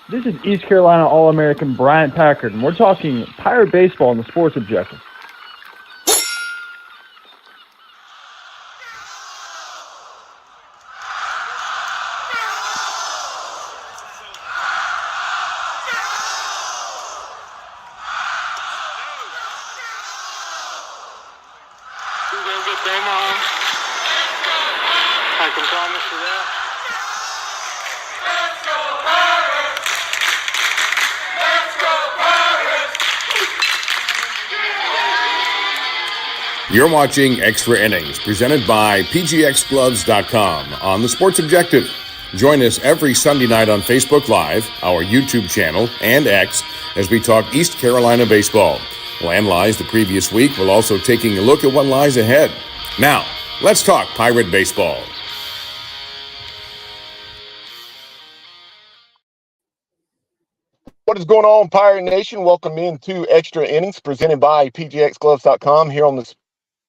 This is East Carolina All-American Bryant Packard, and we're talking Pirate baseball in the Sports Objective. I can promise you that. You're watching Extra Innings, presented by PGXGloves.com on the Sports Objective. Join us every Sunday night on Facebook Live, our YouTube channel, and X as we talk East Carolina baseball. We'll analyze the previous week while also taking a look at what lies ahead. Now, let's talk Pirate baseball. What is going on, Pirate Nation? Welcome into Extra Innings, presented by PGXGloves.com here on the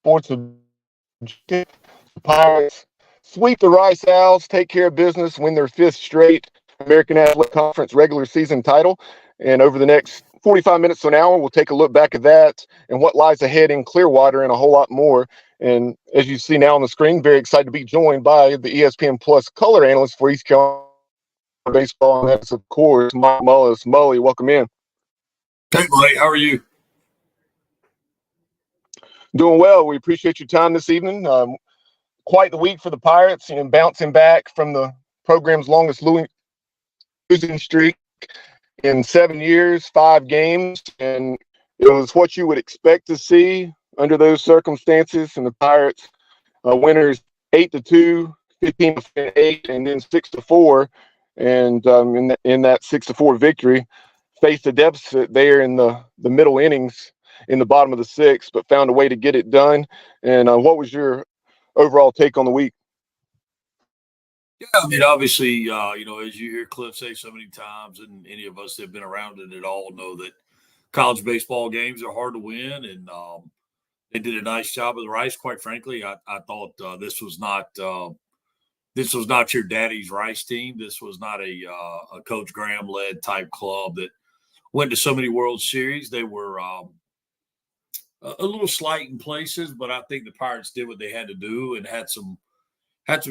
Sports Objective. The Pirates sweep the Rice Owls, take care of business, win their fifth straight American Athletic Conference regular season title. And over the next 45 minutes to an hour, we'll take a look back at that and what lies ahead in Clearwater and a whole lot more. And as you see now on the screen, very excited to be joined by the ESPN Plus color analyst for East Carolina baseball, and that's, of course, Mike Mullis. Mully, welcome in. Hey, buddy. How are you? Doing well. We appreciate your time this evening. Quite the week for the Pirates, bouncing back from the program's longest losing streak in 7 years, 5 games, and it was what you would expect to see under those circumstances. And the Pirates winners 8-2, 15-8, and then 6-4. And in that 6-4 victory, faced a deficit there in the middle innings in the bottom of the sixth, but found a way to get it done. And what was your overall take on the week? Yeah, I mean, obviously, as you hear Cliff say so many times, and any of us that have been around it at all know that college baseball games are hard to win, and they did a nice job with the Rice. Quite frankly, I thought this was not your daddy's Rice team. This was not a Coach Graham led type club that went to so many World Series. They were a little slight in places, but I think the Pirates did what they had to do and had some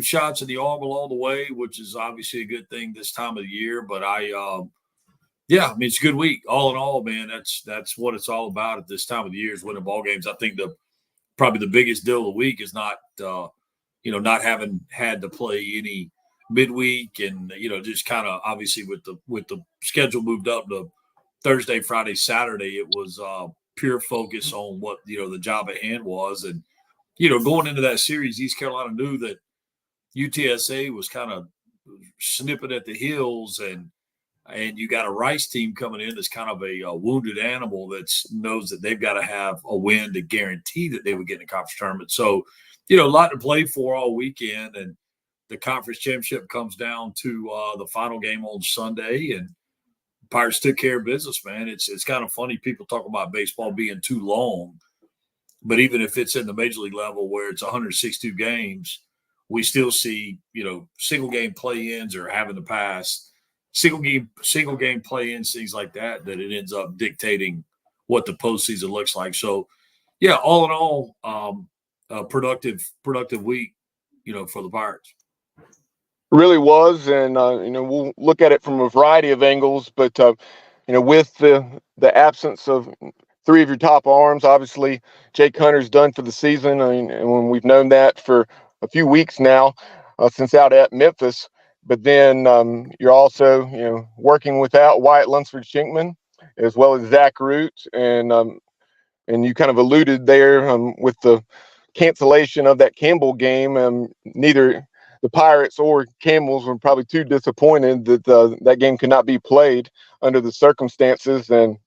shots in the arm along the way, which is obviously a good thing this time of the year. But it's a good week. All in all, man, that's what it's all about at this time of the year is winning ball games. I think probably the biggest deal of the week is not having had to play any midweek and, just kind of obviously with the schedule moved up to Thursday, Friday, Saturday, it was pure focus on what, the job at hand was. And, going into that series, East Carolina knew that UTSA was kind of snipping at the heels, and you got a Rice team coming in that's kind of a wounded animal that knows that they've got to have a win to guarantee that they would get in the conference tournament. So, a lot to play for all weekend, and the conference championship comes down to the final game on Sunday, and Pirates took care of business, man. It's kind of funny. People talk about baseball being too long, but even if it's in the major league level where it's 162 games, we still see, single game play-ins or having to pass single game play-ins, things like that it ends up dictating what the postseason looks like. So, yeah, all in all, a productive week, for the Pirates. Really was, and we'll look at it from a variety of angles, but with the absence of 3 of your top arms, obviously Jake Hunter's done for the season. And when we've known that for a few weeks now, since out at Memphis. But then you're also working without Wyatt Lunsford-Shinkman as well as Zach Root, and you kind of alluded there with the cancellation of that Campbell game. Neither the Pirates or Camels were probably too disappointed that that game could not be played under the circumstances. And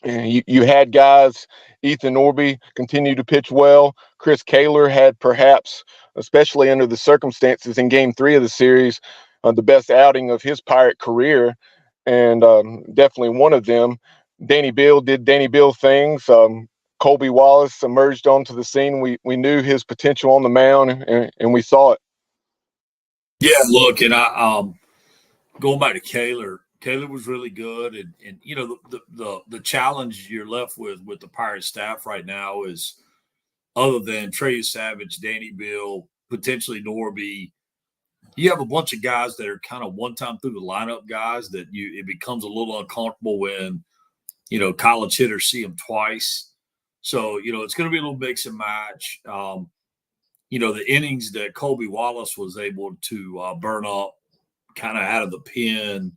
you had guys, Ethan Orby continue to pitch well. Chris Kaler had perhaps, especially under the circumstances in Game 3 of the series, the best outing of his Pirate career, and definitely one of them. Danny Bill did Danny Bill things. Colby Wallace emerged onto the scene. We knew his potential on the mound, and we saw it. Yeah, look, and I going back to Kaler Caleb was really good, and you know the challenge you're left with the Pirate staff right now is, other than Trey Savage, Danny Bill, potentially Norby, you have a bunch of guys that are kind of one time through the lineup guys that it becomes a little uncomfortable when, you know, college hitters see them twice. So, you know, it's going to be a little mix and match. You know, the innings that Colby Wallace was able to burn up kind of out of the pen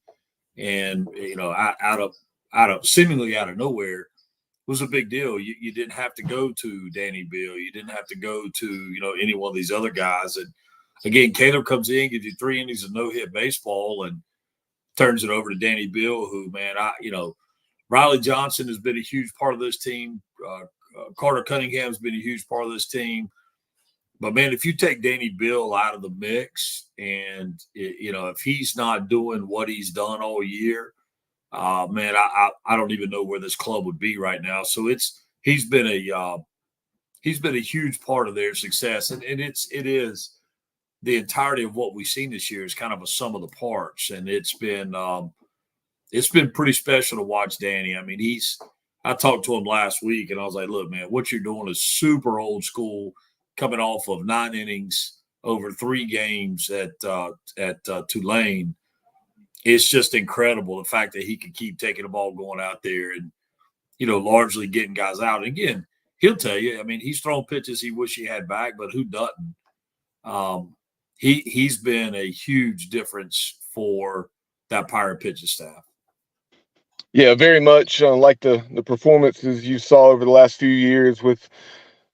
and, you know, out of seemingly out of nowhere was a big deal. You didn't have to go to Danny Bill. You didn't have to go to, you know, any one of these other guys. And again, Caleb comes in, gives you 3 innings of no-hit baseball and turns it over to Danny Bill, who, man, Riley Johnson has been a huge part of this team. Carter Cunningham's been a huge part of this team. But, man, if you take Danny Bill out of the mix and, you know, if he's not doing what he's done all year, man, I don't even know where this club would be right now. So he's been a huge part of their success, and it is the entirety of what we've seen this year is kind of a sum of the parts, and it's been pretty special to watch Danny. I mean, I talked to him last week, and I was like, look, man, what you're doing is super old school, coming off of 9 innings over 3 games at Tulane. It's just incredible, the fact that he can keep taking the ball, going out there and, you know, largely getting guys out. And again, he'll tell you, I mean, he's thrown pitches he wish he had back, but who doesn't? He's been a huge difference for that Pirate pitching staff. Yeah, very much like the performances you saw over the last few years with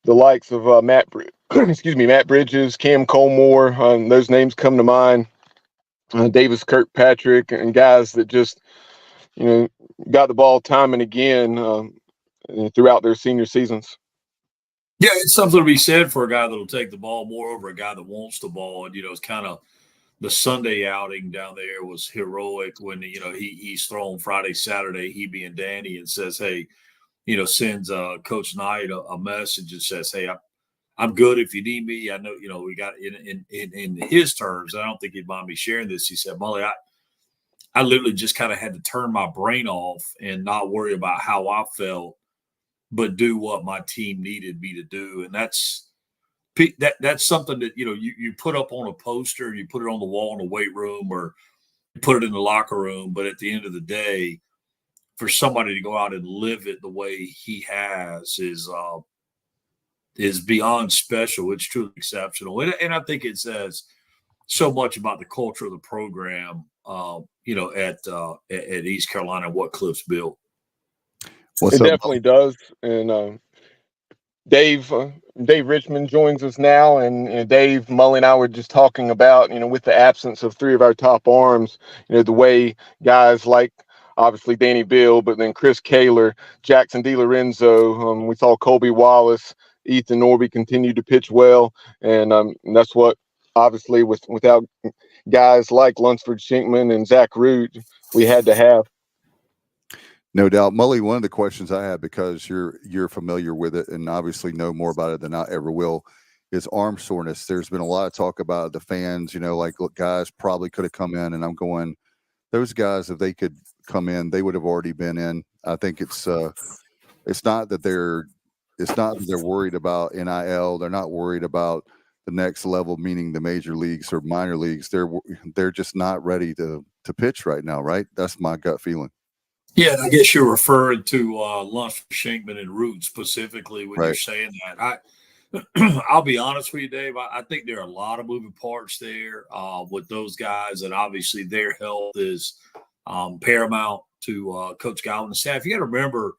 the likes of Matt Bridges, Cam Colmore. Those names come to mind. Davis Kirkpatrick, and guys that just, you know, got the ball time and again throughout their senior seasons. Yeah, it's something to be said for a guy that'll take the ball more over a guy that wants the ball. And, you know, it's kind of the Sunday outing down there was heroic when, you know, he's thrown Friday, Saturday, he being Danny, and says, hey, you know, sends Coach Knight a message and says, hey, I'm good if you need me. I know, you know, we got in his terms. I don't think he'd mind me sharing this. He said, Mully, I literally just kind of had to turn my brain off and not worry about how I felt, but do what my team needed me to do. And that's something that, you know, you put up on a poster, you put it on the wall in the weight room, or you put it in the locker room. But at the end of the day, for somebody to go out and live it the way he has is beyond special. It's truly exceptional. And I think it says so much about the culture of the program, you know, at East Carolina, what Cliff's built. It definitely does. And Dave Richmond joins us now, and Dave, Mully and I were just talking about, you know, with the absence of 3 of our top arms, you know, the way guys like obviously Danny Bill, but then Chris Kaler, Jackson DiLorenzo, we saw Colby Wallace, Ethan Norby continue to pitch well, and that's what obviously without guys like Lunsford Shinkman and Zach Root, we had to have. No doubt. Mully, one of the questions I have, because you're familiar with it and obviously know more about it than I ever will, is arm soreness. There's been a lot of talk about the fans, you know, like, look, guys probably could have come in, and I'm going, those guys, if they could come in, they would have already been in. I think it's not that they're worried about NIL. They're not worried about the next level, meaning the major leagues or minor leagues. They're just not ready to pitch right now, right? That's my gut feeling. Yeah, I guess you're referring to Lunsford, Shinkman, and Root specifically when Right. you're saying that. I'll be honest with you, Dave. I think there are a lot of moving parts there with those guys, and obviously their health is paramount to Coach Godwin's staff. You got to remember,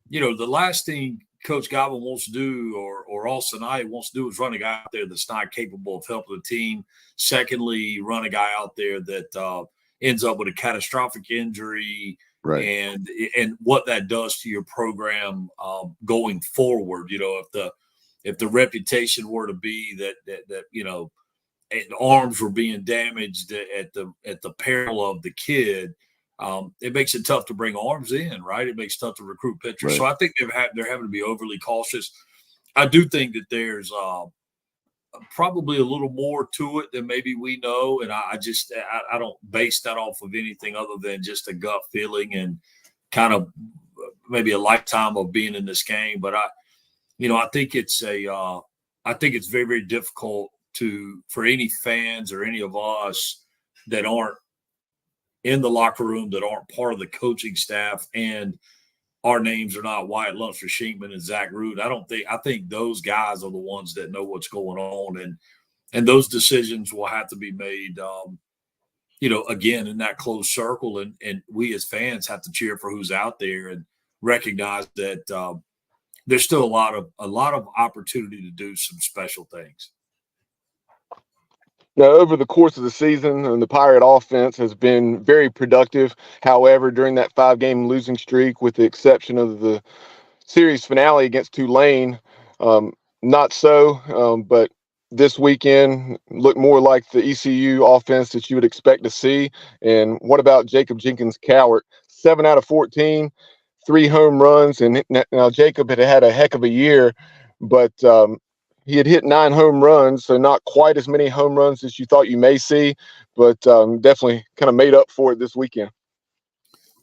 you know, the last thing Coach Godwin wants to do, or Austin Knight wants to do, is run a guy out there that's not capable of helping the team. Secondly, run a guy out there that ends up with a catastrophic injury. Right. And what that does to your program going forward. You know, if the reputation were to be that you know, arms were being damaged at the peril of the kid, it makes it tough to bring arms in, right? It makes it tough to recruit pitchers. Right. So I think they're having to be overly cautious. I do think that there's probably a little more to it than maybe we know. And I don't base that off of anything other than just a gut feeling and kind of maybe a lifetime of being in this game. But I think it's very, very difficult for any fans or any of us that aren't in the locker room, that aren't part of the coaching staff, and our names are not Wyatt Lunsford Shenkman and Zach Root. I think those guys are the ones that know what's going on, and those decisions will have to be made, again, in that closed circle. And we as fans have to cheer for who's out there and recognize that there's still a lot of opportunity to do some special things. Now, over the course of the season, the Pirate offense has been very productive. However, during that 5-game losing streak, with the exception of the series finale against Tulane, not so. But this weekend looked more like the ECU offense that you would expect to see. And what about Jacob Jenkins-Cowart? 7 out of 14, 3 home runs. And now Jacob had a heck of a year, but he had hit 9 home runs, so not quite as many home runs as you thought you may see, but definitely kind of made up for it this weekend.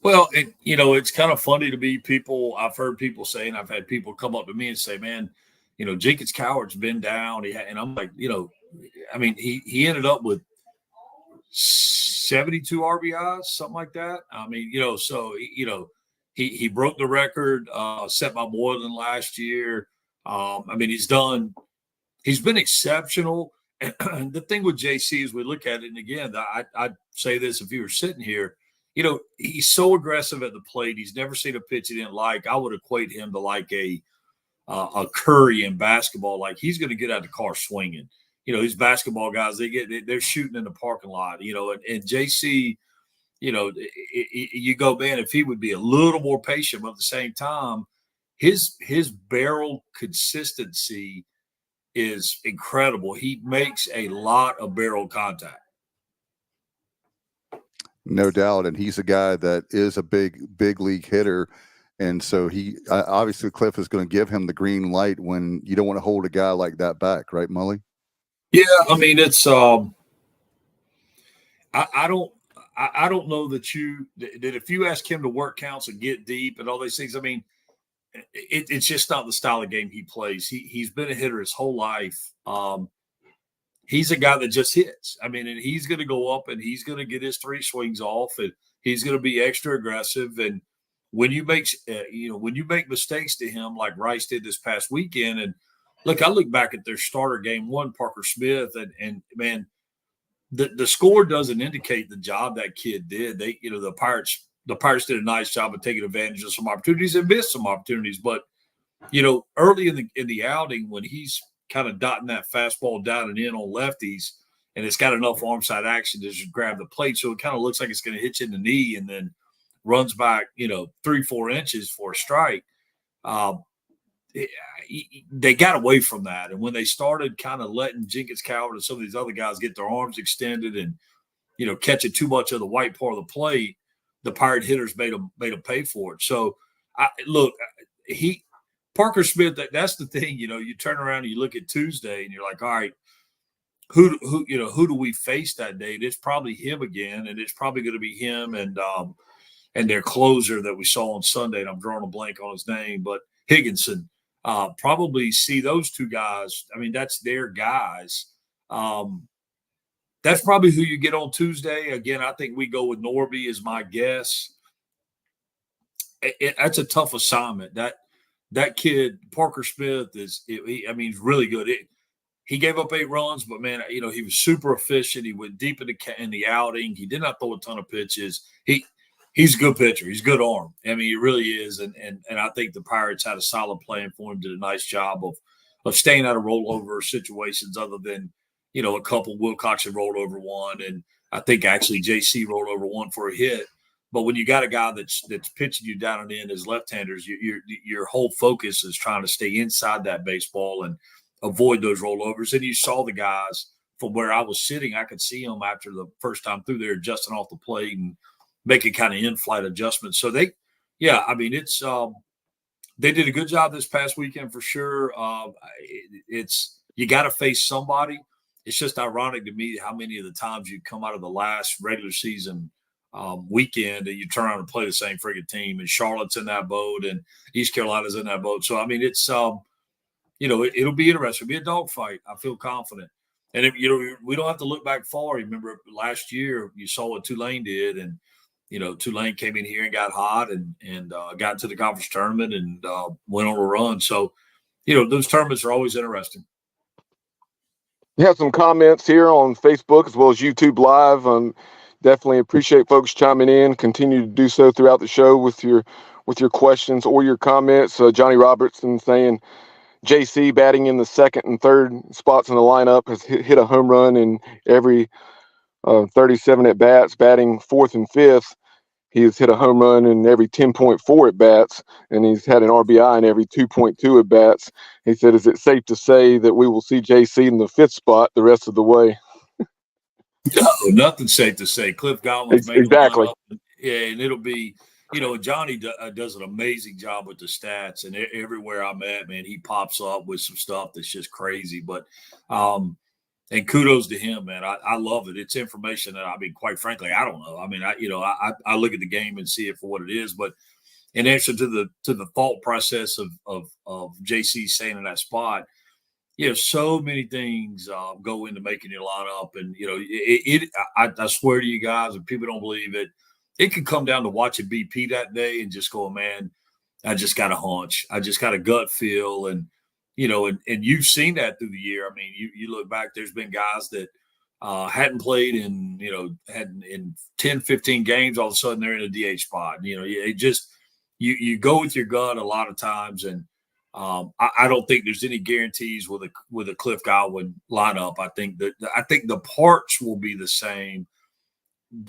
Well, it's kind of funny to me. I've heard people say, and I've had people come up to me and say, man, Jenkins Cowart's been down. And I'm like, he ended up with 72 RBIs, something like that. He broke the record set by Moreland last year. He's been exceptional. And the thing with JC is we look at it, and again, I'd say this if you were sitting here, he's so aggressive at the plate. He's never seen a pitch he didn't like. I would equate him to like a Curry in basketball. Like, he's going to get out of the car swinging. These basketball guys, they're shooting in the parking lot. And JC, you go, man, if he would be a little more patient, but at the same time, his barrel consistency is incredible. He makes a lot of barrel contact. No doubt. And he's a guy that is a big league hitter. And so he obviously Cliff is going to give him the green light when you don't want to hold a guy like that back, right, Mully? Yeah, it's I don't know that if you ask him to work counts and get deep and all these things, it's just not the style of game he plays. He's been a hitter his whole life. He's a guy that just hits. And he's going to go up and he's going to get his 3 swings off, and he's going to be extra aggressive. And when you make mistakes to him like Rice did this past weekend, and look, I look back at their starter game 1, Parker Smith, and man, the score doesn't indicate the job that kid did. The Pirates did a nice job of taking advantage of some opportunities and missed some opportunities. But, early in the outing, when he's kind of dotting that fastball down and in on lefties, and it's got enough arm side action to just grab the plate, so it kind of looks like it's going to hit you in the knee and then runs back, 3-4 inches for a strike. They got away from that. And when they started kind of letting Jenkins Cowart and some of these other guys get their arms extended and, catching too much of the white part of the plate, the Pirate hitters made them pay for it. So, Parker Smith, that's the thing, you turn around and you look at Tuesday and you're like, all right, who do we face that day? It's probably him again, and it's probably going to be him and their closer that we saw on Sunday, and I'm drawing a blank on his name, but Higginson. Probably see those 2 guys. That's their guys. That's probably who you get on Tuesday. Again, I think we go with Norby is my guess. That's a tough assignment. That kid, Parker Smith, he's really good. He gave up 8 runs, but man, he was super efficient. He went deep in the outing. He did not throw a ton of pitches. He's a good pitcher. He's a good arm. He really is. And I think the Pirates had a solid plan for him, did a nice job of staying out of rollover situations other than, a couple. Wilcox had rolled over 1, and I think actually JC rolled over 1 for a hit. But when you got a guy that's pitching you down and in as left-handers, your whole focus is trying to stay inside that baseball and avoid those rollovers. And you saw the guys from where I was sitting. I could see them after the first time through there adjusting off the plate and making kind of in-flight adjustments. So they did a good job this past weekend for sure. you got to face somebody. It's just ironic to me how many of the times you come out of the last regular season weekend and you turn around and play the same friggin' team. And Charlotte's in that boat, and East Carolina's in that boat. So I mean, it's it'll be interesting. It'll be a dogfight. I feel confident. And if, we don't have to look back far. Remember last year, you saw what Tulane did, and Tulane came in here and got hot and got to the conference tournament and went on a run. So, those tournaments are always interesting. You have some comments here on Facebook as well as YouTube Live. Definitely appreciate folks chiming in. Continue to do so throughout the show with your questions or your comments. Johnny Robertson saying JC batting in the second and third spots in the lineup has hit a home run in every 37 at bats. Batting fourth and fifth, he's hit a home run in every 10.4 at bats, and he's had an RBI in every 2.2 at bats. He said, "Is it safe to say that we will see JC in the fifth spot the rest of the way?" No, nothing's safe to say. Cliff Godwin's made exactly. Yeah, and it'll be, Johnny does an amazing job with the stats, and everywhere I'm at, man, he pops up with some stuff that's just crazy. But, and kudos to him, man. I love it. It's information that, I mean, quite frankly, I don't know. I mean, I look at the game and see it for what it is. But in answer to the thought process of JC staying in that spot, so many things go into making your lineup, and I swear to you guys, if people don't believe it, it could come down to watching BP that day and just go, man, I just got a hunch, I just got a gut feel, and and you've seen that through the year. I mean, you look back, there's been guys that hadn't played in 10, 15 games, all of a sudden they're in a DH spot. It just you go with your gut a lot of times, and I don't think there's any guarantees with a Cliff Godwin lineup. I think the parts will be the same.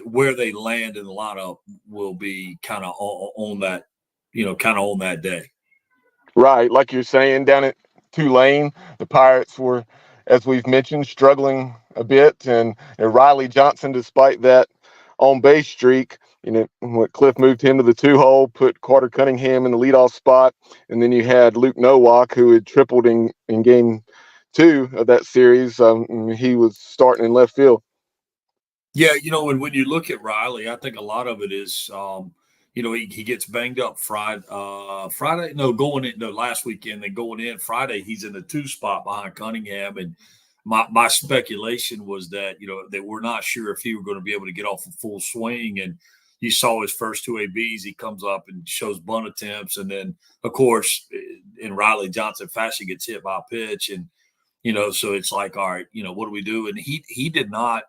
Where they land in the lineup will be kind of on that, kind of on that day. Right, like you're saying, down at Tulane, the Pirates were, as we've mentioned, struggling a bit, and Riley Johnson, despite that on base streak, when Cliff moved him to the 2-hole, put Carter Cunningham in the leadoff spot, and then you had Luke Nowak, who had tripled in game 2 of that series. He was starting in left field. Yeah, when you look at Riley, I think a lot of it is, he gets banged up last weekend. Then going in Friday, he's in the 2 spot behind Cunningham, and my speculation was that that we're not sure if he were going to be able to get off a full swing. And you saw his first 2 ABs. He comes up and shows bunt attempts, and then of course in Riley Johnson fashion gets hit by a pitch, and so it's like, all right, what do we do? And he did not.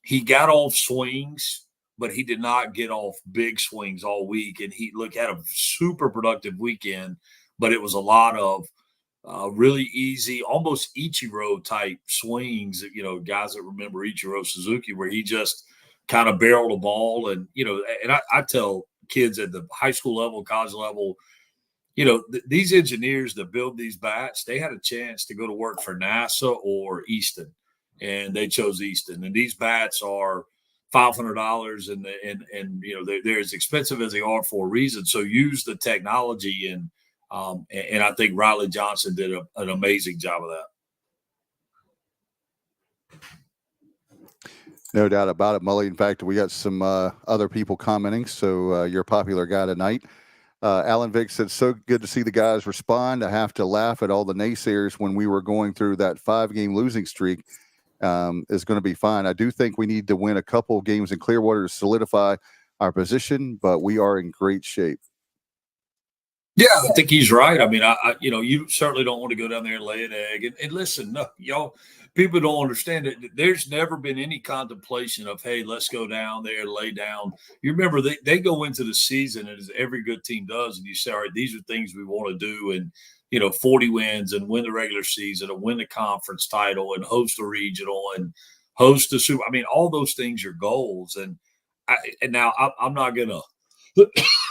He got off swings, but he did not get off big swings all week. And he had a super productive weekend, but it was a lot of really easy, almost Ichiro type swings. Guys that remember Ichiro Suzuki, where he just kind of barreled a ball. And, and I tell kids at the high school level, college level, these engineers that build these bats, they had a chance to go to work for NASA or Easton, and they chose Easton. And these bats are $500, and they're as expensive as they are for a reason. So use the technology, and I think Riley Johnson did an amazing job of that. No doubt about it, Mully. In fact, we got some other people commenting, so you're a popular guy tonight. Alan Vick said, so good to see the guys respond. I have to laugh at all the naysayers when we were going through that 5-game losing streak. Is going to be fine. I do think we need to win a couple of games in Clearwater to solidify our position, but we are in great shape. Yeah, I think he's right. I mean, you certainly don't want to go down there and lay an egg. And listen, no, y'all, people don't understand it. There's never been any contemplation of, hey, let's go down there, lay down. You remember they go into the season, as every good team does, and you say, all right, these are things we want to do, and 40 wins and win the regular season and win the conference title and host a regional and host a super. I mean, all those things are goals. And now I'm not going to,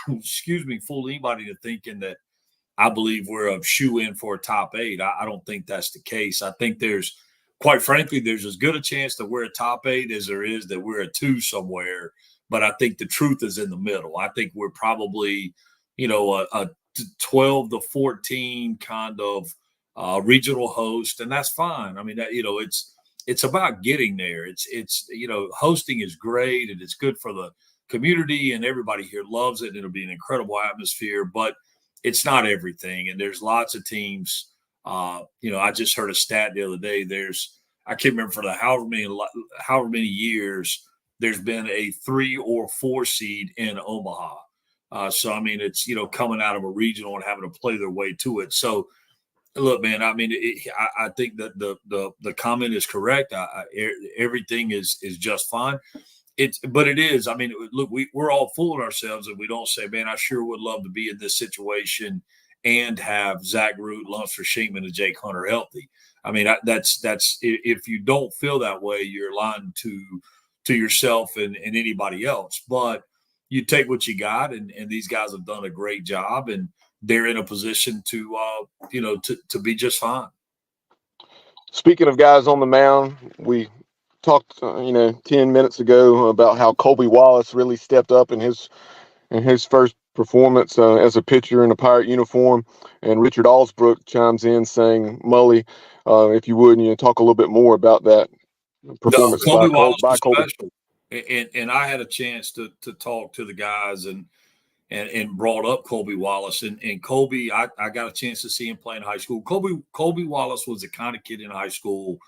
excuse me, fool anybody to thinking that I believe we're a shoe-in for a top 8. I don't think that's the case. I think quite frankly, there's as good a chance that we're a top 8 as there is that we're a 2 somewhere. But I think the truth is in the middle. I think we're probably, a 12 to 14 kind of regional host, and that's fine. I mean, that, it's about getting there. It's hosting is great and it's good for the community, and everybody here loves it, and it'll be an incredible atmosphere, but it's not everything. And there's lots of teams. I just heard a stat the other day. I can't remember for however many years there's been a 3 or 4 seed in Omaha. So I mean, it's coming out of a regional and having to play their way to it. So look, man, I mean, I think that the comment is correct. Everything is just fine. But it is. I mean, look, we're all fooling ourselves if we don't say, man, I sure would love to be in this situation and have Zach Root, Lunsford Sheetman, and Jake Hunter healthy. I mean, that's if you don't feel that way, you're lying to yourself and anybody else. But you take what you got, and these guys have done a great job, and they're in a position to be just fine. Speaking of guys on the mound, we talked 10 minutes ago about how Colby Wallace really stepped up in his first performance as a pitcher in a Pirate uniform, and Richard Allsbrook chimes in saying, Mully, if you would, talk a little bit more about that performance Colby Wallace by was Colby. Special. And I had a chance to talk to the guys and brought up Colby Wallace. And Colby, I got a chance to see him play in high school. Colby Wallace was the kind of kid in high school,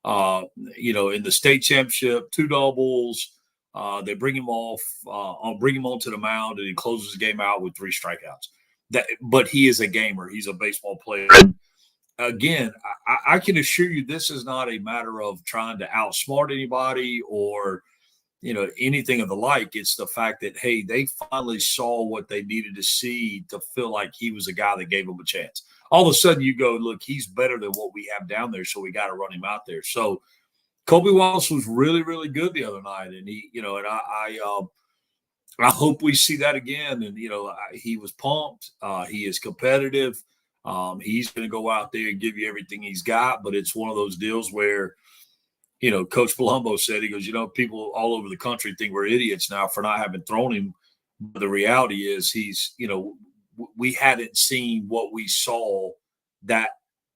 in the state championship, 2 doubles. They bring him onto the mound, and he closes the game out with 3 strikeouts. But he is a gamer. He's a baseball player. Again, I can assure you this is not a matter of trying to outsmart anybody or anything of the like. It's the fact that, hey, they finally saw what they needed to see to feel like he was a guy that gave them a chance. All of a sudden you go, look, he's better than what we have down there, so we got to run him out there. So Colby Wallace was really, really good the other night, and he, and I hope we see that again. And he was pumped. He is competitive. He's going to go out there and give you everything he's got. But it's one of those deals where, Coach Palumbo said, he goes, people all over the country think we're idiots now for not having thrown him. But the reality is we hadn't seen what we saw that,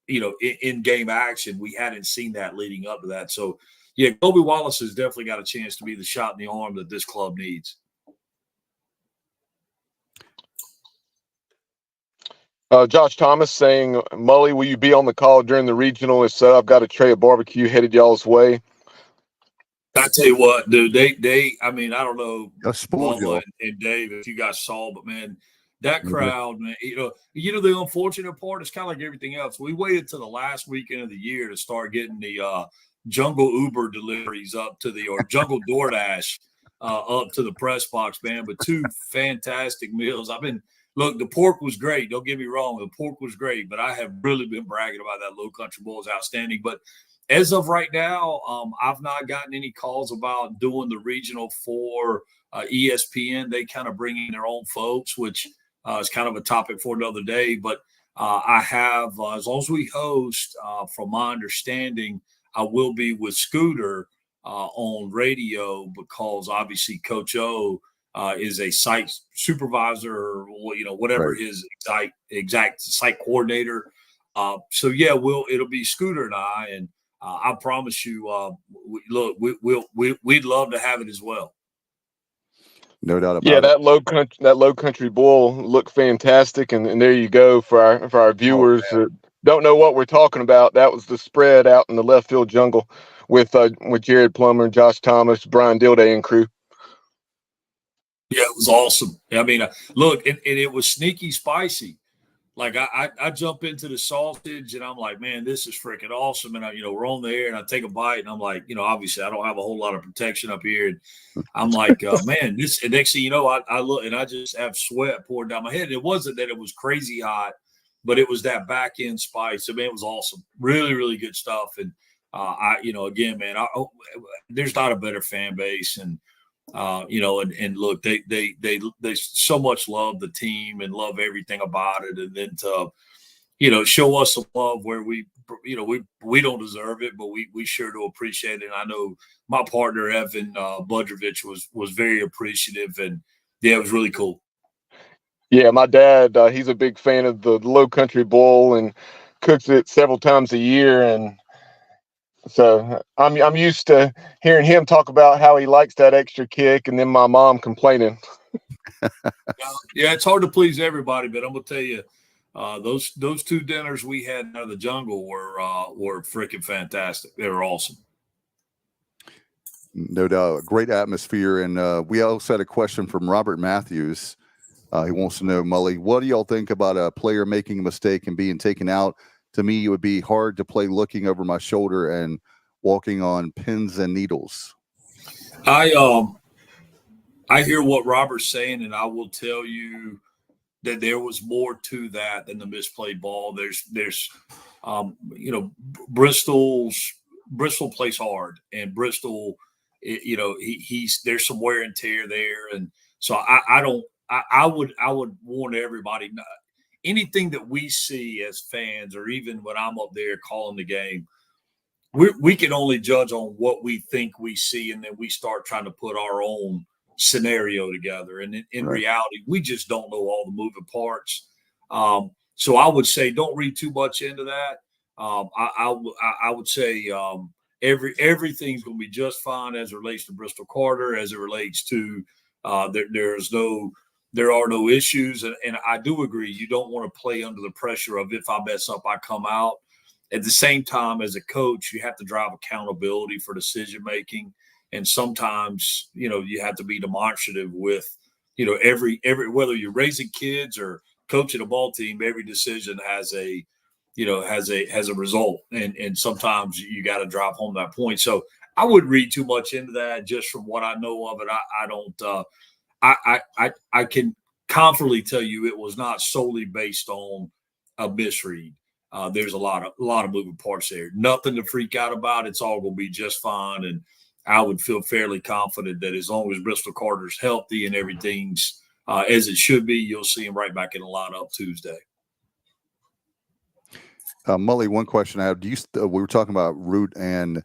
in game action. We hadn't seen that leading up to that. So, yeah, Colby Wallace has definitely got a chance to be the shot in the arm that this club needs. Josh Thomas saying, Mully, will you be on the call during the regional? If so, I've got a tray of barbecue headed y'all's way. I tell you what, dude, I mean, I don't know, Bubba and Dave, if you guys saw, but man, that crowd, man, the unfortunate part is kind of like everything else. We waited till the last weekend of the year to start getting the Jungle Uber deliveries or Jungle DoorDash up to the press box, man. But 2 fantastic meals. Look, the pork was great. Don't get me wrong. The pork was great, but I have really been bragging about that Low Country Bowl is outstanding. But as of right now, I've not gotten any calls about doing the regional for ESPN. They kind of bring in their own folks, which is kind of a topic for another day. But I have, as long as we host, from my understanding, I will be with Scooter on radio, because obviously Coach O is a site supervisor, or whatever Right. his exact site coordinator. So yeah, it'll be Scooter and I, and I promise you, we'd love to have it as well. No doubt about it. Yeah, that low country bowl looked fantastic, and there you go for our viewers that don't know what we're talking about. That was the spread out in the left field jungle with Jared Plummer, Josh Thomas, Brian Dilday, and crew. Yeah, it was awesome. I mean, look, and it was sneaky spicy. Like I jump into the sausage and I'm like, man, this is freaking awesome. And we're on the air and I take a bite and I'm like, obviously I don't have a whole lot of protection up here. And I'm like, man, this. And next thing you know, I look and I just have sweat pouring down my head. And it wasn't that it was crazy hot, but it was that back end spice. I mean, it was awesome. Really, really good stuff. And again, man, there's not a better fan base. And and look, they so much love the team and love everything about it, and then to show us some love where we don't deserve it, but we sure do appreciate it. And I know my partner Evan Budrovich was very appreciative, and yeah, it was really cool. Yeah, my dad, he's a big fan of the Low Country Bowl, and cooks it several times a year, and so I'm used to hearing him talk about how he likes that extra kick, and then my mom complaining. Yeah, it's hard to please everybody, but I'm gonna tell you, those two dinners we had out of the jungle were freaking fantastic. They were awesome. No doubt, great atmosphere. And we also had a question from Robert Matthews. He wants to know, Mully, what do y'all think about a player making a mistake and being taken out? To me, it would be hard to play looking over my shoulder and walking on pins and needles. I hear what Robert's saying, and I will tell you that there was more to that than the misplayed ball. There's Bristol plays hard, and Bristol, there's some wear and tear there, and so I would warn everybody. Anything that we see as fans, or even when I'm up there calling the game, we can only judge on what we think we see, and then we start trying to put our own scenario together. And in Right. reality, we just don't know all the moving parts. So I would say don't read too much into that. I would say everything's going to be just fine as it relates to Bristol Carter, as it relates to there are no issues. And I do agree, you don't want to play under the pressure of if I mess up, I come out. At the same time, as a coach, you have to drive accountability for decision making. And sometimes, you have to be demonstrative with, every whether you're raising kids or coaching a ball team, every decision has a result. And sometimes you got to drive home that point. So I wouldn't read too much into that. Just from what I know of it, I don't. I can confidently tell you it was not solely based on a misread. There's a lot of moving parts there. Nothing to freak out about. It's all going to be just fine. And I would feel fairly confident that as long as Bristol Carter's healthy and everything's as it should be, you'll see him right back in the lineup Tuesday. Mully, one question I have: we were talking about Root and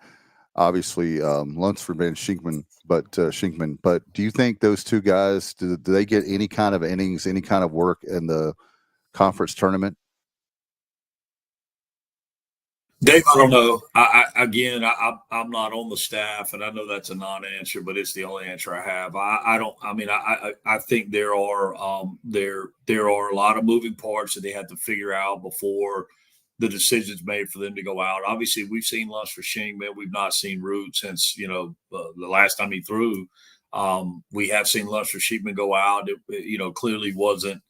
obviously Lunsford and Shinkman, but do you think those two guys do they get any kind of innings, any kind of work in the conference tournament? Dave, I don't know. I'm not on the staff, and I know that's a non-answer, but it's the only answer I have. I think there are a lot of moving parts that they have to figure out before the decision's made for them to go out. Obviously, we've seen Lunsford Shingman. We've not seen Root since the last time he threw. We have seen Lunsford Shingman go out. It clearly wasn't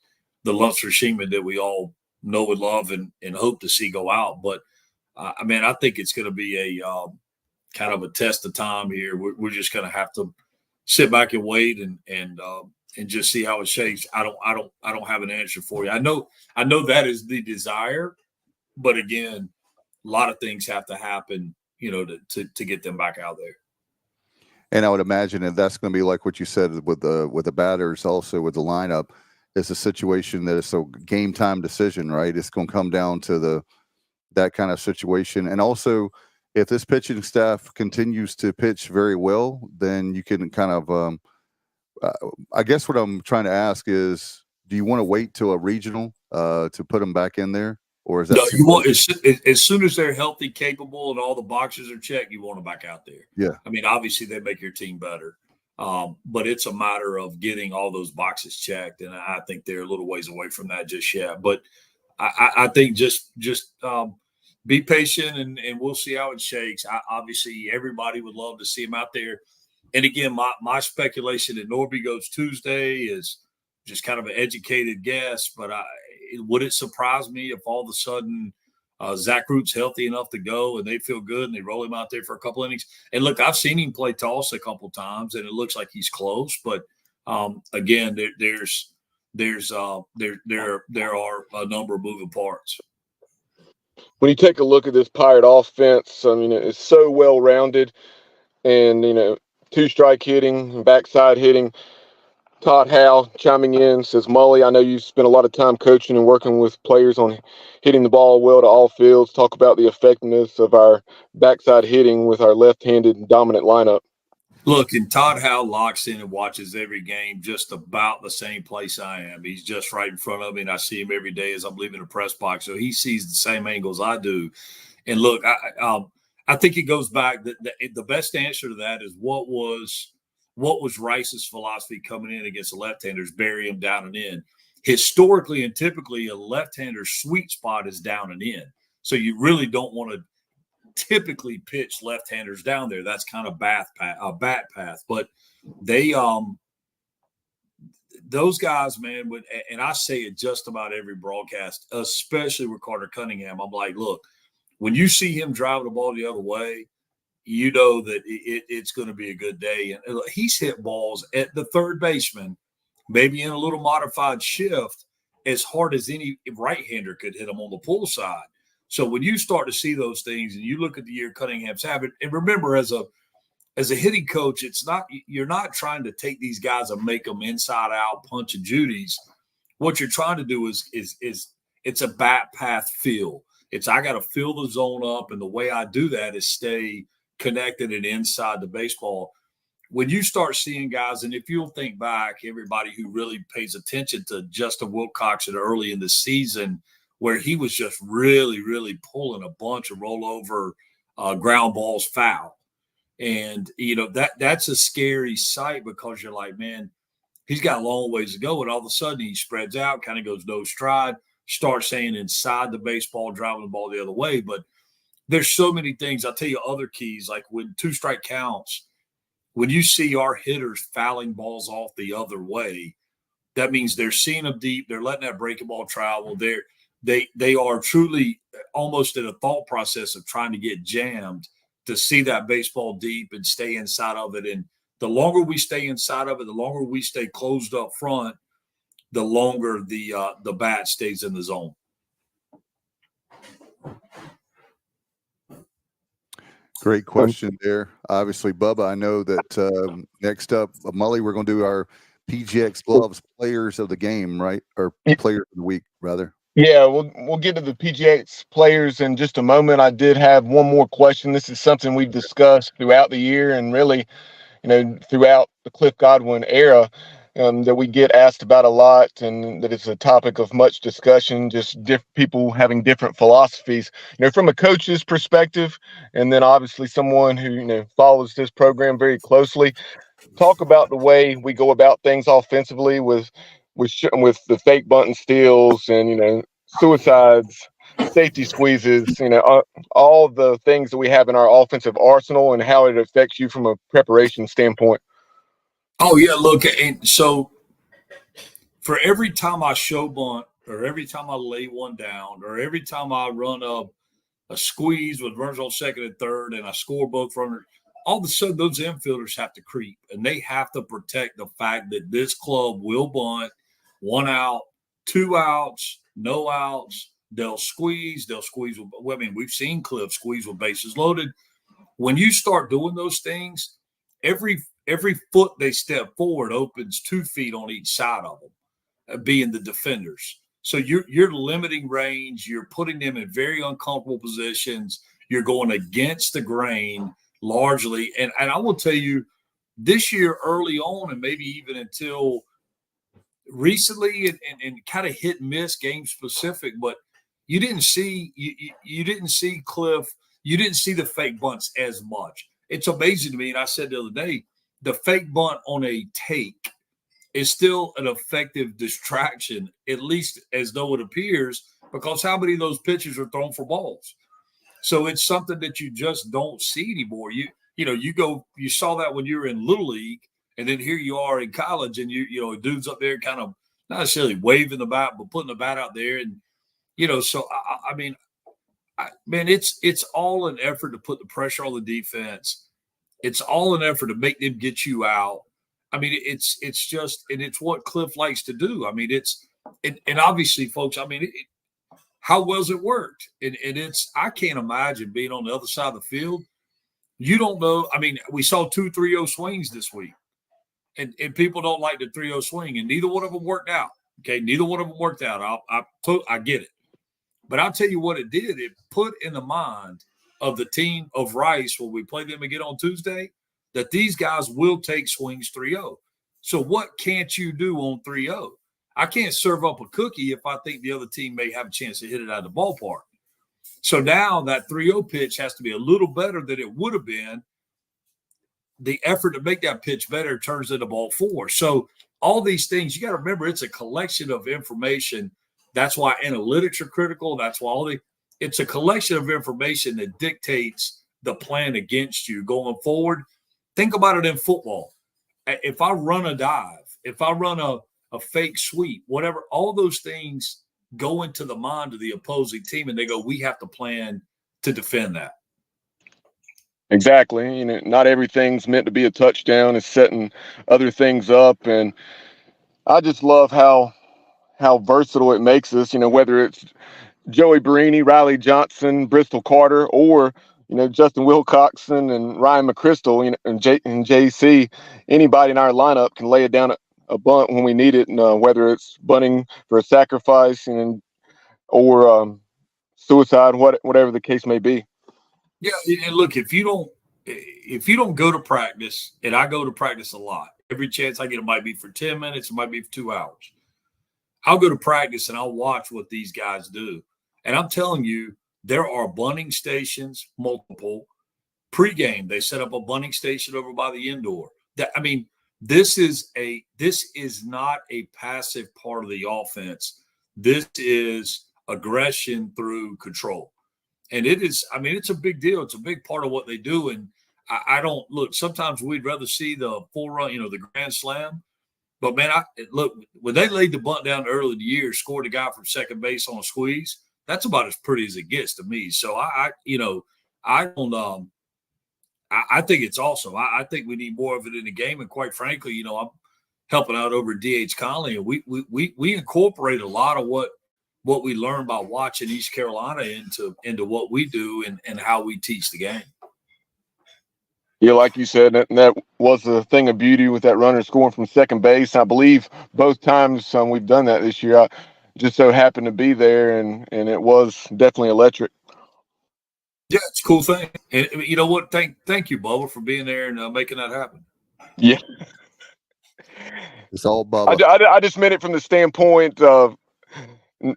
the Lunsford Shingman that we all know and love and hope to see go out, but. I think it's going to be a kind of a test of time here. We're just going to have to sit back and wait and just see how it shakes. I don't have an answer for you. I know that is the desire, but again, a lot of things have to happen, to get them back out there. And I would imagine that that's going to be like what you said with the batters, also with the lineup. It's a situation that is a game time decision, right? It's going to come down to that kind of situation. And also, if this pitching staff continues to pitch very well, then you can kind of I guess what I'm trying to ask is, do you want to wait till a regional to put them back in there, or is that no, you want as soon as they're healthy, capable, and all the boxes are checked, you want them back out there? Yeah. Obviously they make your team better, but it's a matter of getting all those boxes checked, and I think they're a little ways away from that just yet. But I think just be patient, and we'll see how it shakes. Obviously, everybody would love to see him out there. And again, my speculation that Norby goes Tuesday is just kind of an educated guess. But would it surprise me if all of a sudden Zach Root's healthy enough to go and they feel good and they roll him out there for a couple innings? And look, I've seen him play toss a couple times, and it looks like he's close. But again, there are a number of moving parts. When you take a look at this Pirate offense, it's so well rounded, and two-strike hitting, backside hitting. Todd Howe chiming in says, Mully, I know you spent a lot of time coaching and working with players on hitting the ball well to all fields. Talk about the effectiveness of our backside hitting with our left-handed dominant lineup. Look, and Todd Howe locks in and watches every game just about the same place I am. He's just right in front of me, and I see him every day as I'm leaving the press box. So he sees the same angles I do. And look, I think it goes back. The best answer to that is what was Rice's philosophy coming in against the left-handers, bury him down and in. Historically and typically, a left-hander's sweet spot is down and in. So you really don't want to typically pitch left-handers down there. That's kind of bat path. But they those guys, man, and I say it just about every broadcast, especially with Carter Cunningham. I'm like, look, when you see him driving the ball the other way, you know that it's going to be a good day. And he's hit balls at the third baseman, maybe in a little modified shift, as hard as any right-hander could hit them on the pull side. So when you start to see those things and you look at the year Cunningham's having, and remember, as a hitting coach, you're not trying to take these guys and make them inside out punch and judies. What you're trying to do is it's a bat path feel. I got to fill the zone up, and the way I do that is stay connected and inside the baseball. When you start seeing guys, and if you'll think back, everybody who really pays attention to Justin Wilcox early in the season, where he was just really, really pulling a bunch of rollover ground balls foul. And, that's a scary sight because you're like, man, he's got a long ways to go. And all of a sudden he spreads out, kind of goes no stride, starts staying inside the baseball, driving the ball the other way. But there's so many things. I'll tell you other keys, like when 2-strike counts, when you see our hitters fouling balls off the other way, that means they're seeing them deep. They're letting that breaking ball travel. They are truly almost in a thought process of trying to get jammed to see that baseball deep and stay inside of it. And the longer we stay inside of it, the longer we stay closed up front, the longer the bat stays in the zone. Great question there. Obviously, Bubba, I know that next up, Mully, we're going to do our PGX Gloves Players of the Game, right? Or Players of the Week, rather. Yeah, we'll get to the PGX players in just a moment. I did have one more question. This is something we've discussed throughout the year and really, throughout the Cliff Godwin era, that we get asked about a lot, and that it's a topic of much discussion, just people having different philosophies, from a coach's perspective, and then obviously someone who, follows this program very closely. Talk about the way we go about things offensively with the fake bunt and steals and suicides, safety squeezes, all the things that we have in our offensive arsenal and how it affects you from a preparation standpoint. Oh yeah, look, and so for every time I show bunt, or every time I lay one down, or every time I run a squeeze with runners on second and third, and I score both runners, all of a sudden those infielders have to creep, and they have to protect the fact that this club will bunt 1 out, 2 outs, no outs. They'll squeeze. I mean, we've seen Cliff squeeze with bases loaded. When you start doing those things, every foot they step forward opens 2 feet on each side of them, being the defenders. So you're limiting range. You're putting them in very uncomfortable positions. You're going against the grain largely. And I will tell you, this year early on, and maybe even until recently, and kind of hit and miss game specific, but you didn't see Cliff. You didn't see the fake bunts as much. It's amazing to me, and I said the other day, the fake bunt on a take is still an effective distraction, at least as though it appears, because how many of those pitches are thrown for balls? So it's something that you just don't see anymore. You saw that when you were in Little League, and then here you are in college, and dude's up there kind of not necessarily waving the bat, but putting the bat out there, and so I mean, it's all an effort to put the pressure on the defense. It's all an effort to make them get you out. I mean, it's just, and it's what Cliff likes to do. I mean, and obviously, folks, I mean, how well's it worked? And I can't imagine being on the other side of the field. You don't know. I mean, we saw 2 3-0 swings this week, and people don't like the 3-0 swing, and neither one of them worked out. Okay, neither one of them worked out. I get it. But I'll tell you what it did. It put in the mind of the team of Rice when we play them again on Tuesday that these guys will take swings 3-0. So what can't you do on 3-0? I can't serve up a cookie if I think the other team may have a chance to hit it out of the ballpark. So now that 3-0 pitch has to be a little better than it would have been. The effort to make that pitch better turns into ball 4. So all these things, you got to remember, it's a collection of information. That's why analytics are critical. That's why it's a collection of information that dictates the plan against you going forward. Think about it in football. If I run a dive, if I run a fake sweep, whatever, all those things go into the mind of the opposing team, and they go, we have to plan to defend that. Exactly. Not everything's meant to be a touchdown. It's setting other things up. And I just love how versatile it makes us, whether it's Joey Barini, Riley Johnson, Bristol Carter, or, Justin Wilcoxon and Ryan McChrystal, and JC. Anybody in our lineup can lay it down a bunt when we need it, and whether it's bunting for a sacrifice or suicide, whatever the case may be. Yeah, and look, if you don't go to practice, and I go to practice a lot, every chance I get, it might be for 10 minutes, it might be for 2 hours. I'll go to practice and I'll watch what these guys do. And I'm telling you, there are bunting stations, multiple. Pre-game, they set up a bunting station over by the indoor. This is not a passive part of the offense. This is aggression through control. And it's a big deal. It's a big part of what they do. And I don't look, sometimes we'd rather see the full run, the grand slam. But man, when they laid the bunt down early in the year, scored a guy from second base on a squeeze, that's about as pretty as it gets to me. So I think it's awesome. I think we need more of it in the game. And quite frankly, I'm helping out over at DH Conley, and we incorporate a lot of what we learn by watching East Carolina into what we do and how we teach the game. Yeah, like you said, that was the thing of beauty with that runner scoring from second base. I believe both times we've done that this year, I just so happened to be there, and it was definitely electric. Yeah, it's a cool thing. And you know what? Thank you, Bubba, for being there and making that happen. Yeah. It's all Bubba. I just meant it from the standpoint of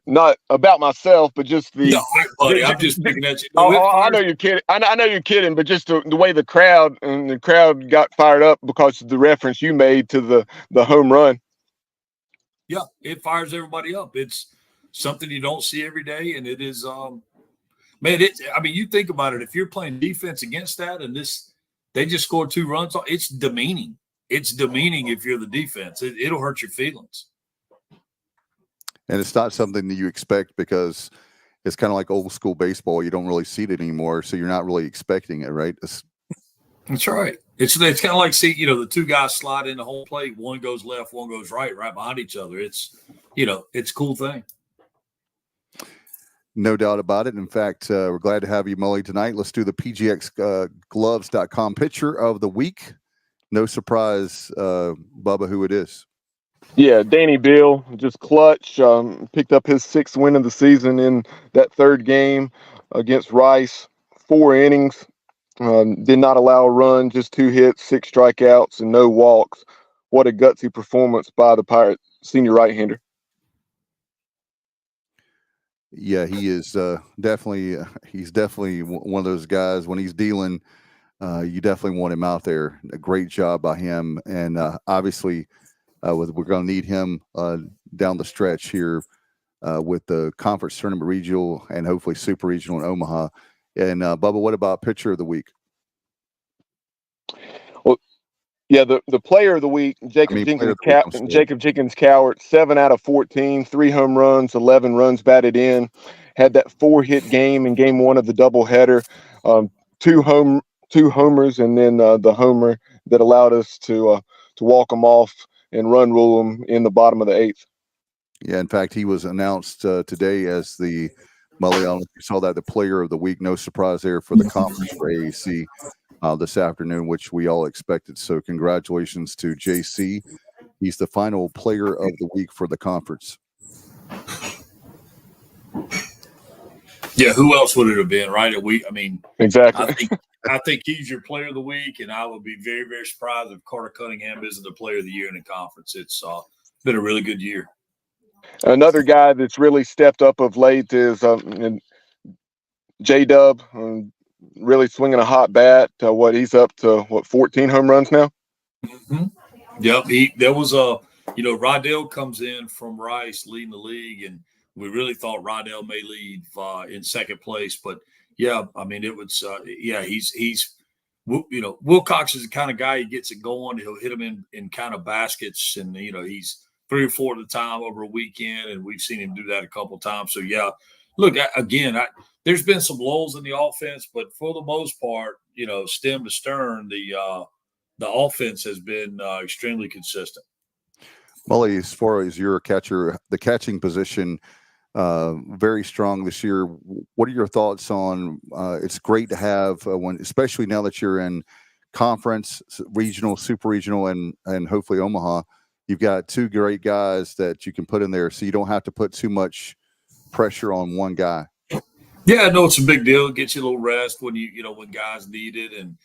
not about myself, but just the. No, buddy, I'm just picking at you. I know you're kidding. I know you're kidding, but just the way the crowd got fired up because of the reference you made to the home run. Yeah, it fires everybody up. It's something you don't see every day, and it is. Man, you think about it. If you're playing defense against that, and they just scored 2 runs, it's demeaning. It's demeaning if you're the defense. It'll hurt your feelings. And it's not something that you expect because it's kind of like old school baseball. You don't really see it anymore, so you're not really expecting it, right? That's right. It's kind of like the 2 guys slide in the home plate. One goes left, one goes right behind each other. It's a cool thing. No doubt about it. In fact, we're glad to have you, Mully, tonight. Let's do the pgxgloves.com pitcher of the week. No surprise, Bubba, who it is. Yeah, Danny Beal, just clutch. Picked up his 6th win of the season in that 3rd game against Rice. 4 innings, did not allow a run, just 2 hits, 6 strikeouts, and no walks. What a gutsy performance by the Pirate senior right-hander. Yeah, he is definitely one of those guys. When he's dealing, you definitely want him out there. A great job by him, and obviously. We're going to need him down the stretch here with the conference tournament regional and hopefully super regional in Omaha. And Bubba, what about pitcher of the week? Well, yeah, the player of the week, Jacob Jenkins Cowart, 7 out of 14, 3 home runs, 11 runs batted in, had that 4-hit game in game 1 of the doubleheader, 2 homers, and then the homer that allowed us to walk them off and run rule them in the bottom of the 8th. Yeah, in fact, he was announced today as the Mully. I don't know if you saw that, the player of the week. No surprise there for the conference for AAC this afternoon, which we all expected. So congratulations to JC. He's the final player of the week for the conference. Yeah, who else would it have been, right? I mean, Exactly. I think he's your player of the week, and I would be very, very surprised if Carter Cunningham isn't the player of the year in the conference. It's been a really good year. Another guy that's really stepped up of late is J Dub, really swinging a hot bat. He's up to 14 home runs now. Mm-hmm. Yep. There was Rydell comes in from Rice leading the league, and we really thought Rydell may lead in second place. But yeah, I mean, it was he's Wilcox is the kind of guy he gets it going. He'll hit him in kind of baskets, and he's 3 or 4 at a time over a weekend, and we've seen him do that a couple of times. So yeah, look again. There's been some lulls in the offense, but for the most part, stem to stern, the offense has been extremely consistent. Mully, as far as your catcher, the catching position, very strong this year. What are your thoughts on? It's great to have especially now that you're in conference, regional, super regional, and hopefully Omaha. You've got 2 great guys that you can put in there, so you don't have to put too much pressure on one guy. Yeah, I know it's a big deal. It gets you a little rest when when guys need it, and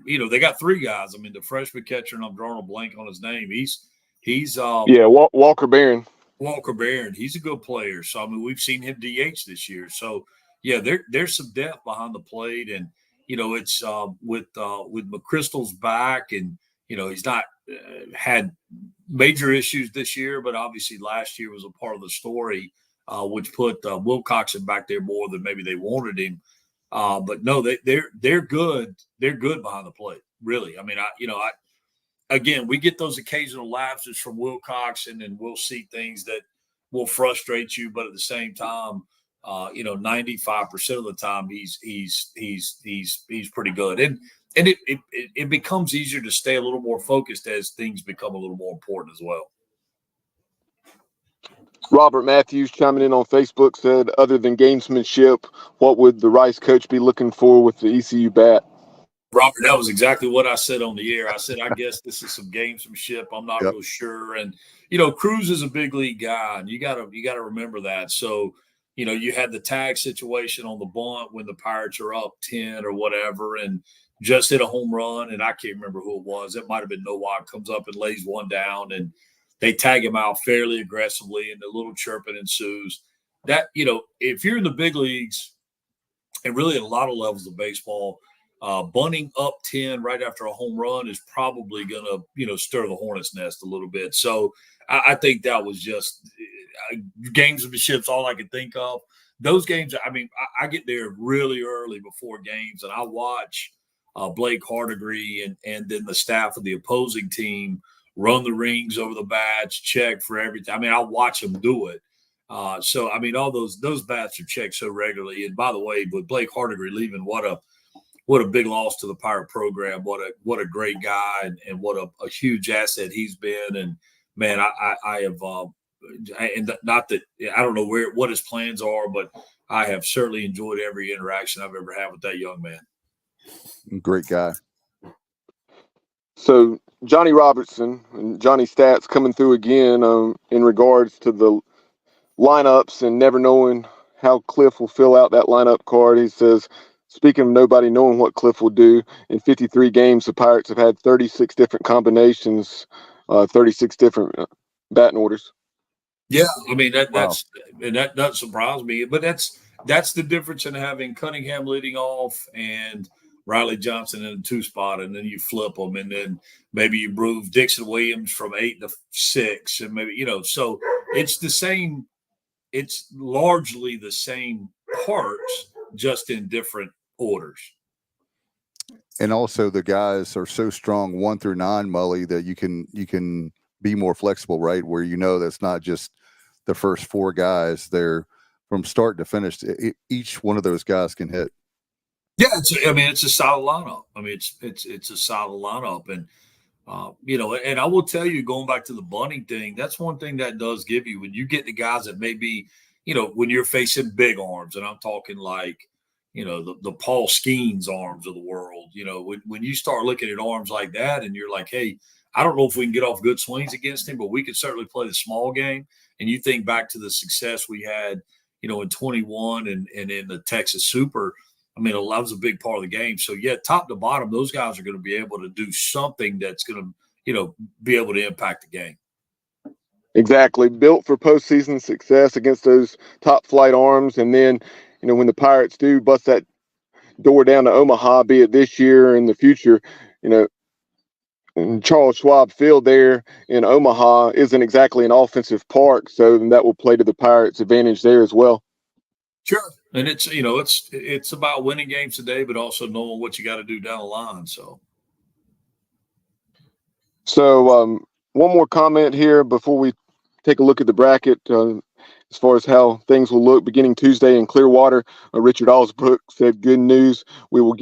they got 3 guys. I mean, the freshman catcher, and I'm drawing a blank on his name. He's Walker Barron. Walker Barron. He's a good player. So I mean, we've seen him DH this year. So yeah, there's some depth behind the plate, and it's with McChrystal's back, and he's not had major issues this year, but obviously last year was a part of the story, which put Wilcoxon back there more than maybe they wanted him. But no, they're good. They're good behind the plate, really. I mean, again, we get those occasional lapses from Wilcoxon, and we'll see things that will frustrate you. But at the same time, 95% of the time he's pretty good, and it becomes easier to stay a little more focused as things become a little more important as well. Robert Matthews chiming in on Facebook said, other than gamesmanship, what would the Rice coach be looking for with the ECU bat? Robert, that was exactly what I said on the air. I said, I guess this is some gamesmanship. I'm not real sure. And, Cruz is a big league guy, and you gotta remember that. So, you had the tag situation on the bunt when the Pirates are up 10 or whatever, and just hit a home run. And I can't remember who it was. It might have been Nowak, comes up and lays one down, and they tag him out fairly aggressively, and a little chirping ensues. That, if you're in the big leagues, and really at a lot of levels of baseball, bunting up 10 right after a home run is probably going to, stir the hornet's nest a little bit. So I think that was just gamesmanship's all I could think of. Those games, I mean, I get there really early before games, and I watch Blake Hardigree and then the staff of the opposing team run the rings over the bats, check for everything. I mean, I watch them do it. So, I mean, all those bats are checked so regularly. And by the way, with Blake Hardigree leaving, what a big loss to the Pirate program. What a great guy, and what a huge asset he's been. And man, I have and not that I don't know what his plans are, but I have certainly enjoyed every interaction I've ever had with that young man. Great guy. So Johnny Robertson and Johnny Stats coming through again in regards to the lineups and never knowing how Cliff will fill out that lineup card. He says, speaking of nobody knowing what Cliff will do, in 53 games, the Pirates have had 36 different combinations, 36 different batting orders. Yeah, I mean that doesn't surprise me, but that's the difference in having Cunningham leading off and Riley Johnson in a 2 spot, and then you flip them, and then maybe you move Dixon Williams from 8 to 6, and maybe so it's the same. It's largely the same parts, just in different orders. And also the guys are so strong 1 through 9, Mully, that you can be more flexible, right? Where that's not just the first 4 guys. They're from start to finish. Each one of those guys can hit. Yeah, it's a solid lineup. I mean, it's a solid lineup, and and I will tell you, going back to the bunting thing, that's one thing that does give you when you get the guys that maybe, when you're facing big arms, and I'm talking like, the Paul Skeens arms of the world, when you start looking at arms like that, and you're like, hey, I don't know if we can get off good swings against him, but we could certainly play the small game. And you think back to the success we had, in 21 and in the Texas Super. I mean, that was a big part of the game. So, yeah, top to bottom, those guys are going to be able to do something that's going to, be able to impact the game. Exactly. Built for postseason success against those top flight arms. And then, when the Pirates do bust that door down to Omaha, be it this year or in the future, Charles Schwab Field there in Omaha isn't exactly an offensive park. So that will play to the Pirates' advantage there as well. Sure. And it's about winning games today, but also knowing what you got to do down the line. So one more comment here before we take a look at the bracket as far as how things will look beginning Tuesday in Clearwater. Richard Alsbrook said, good news. We will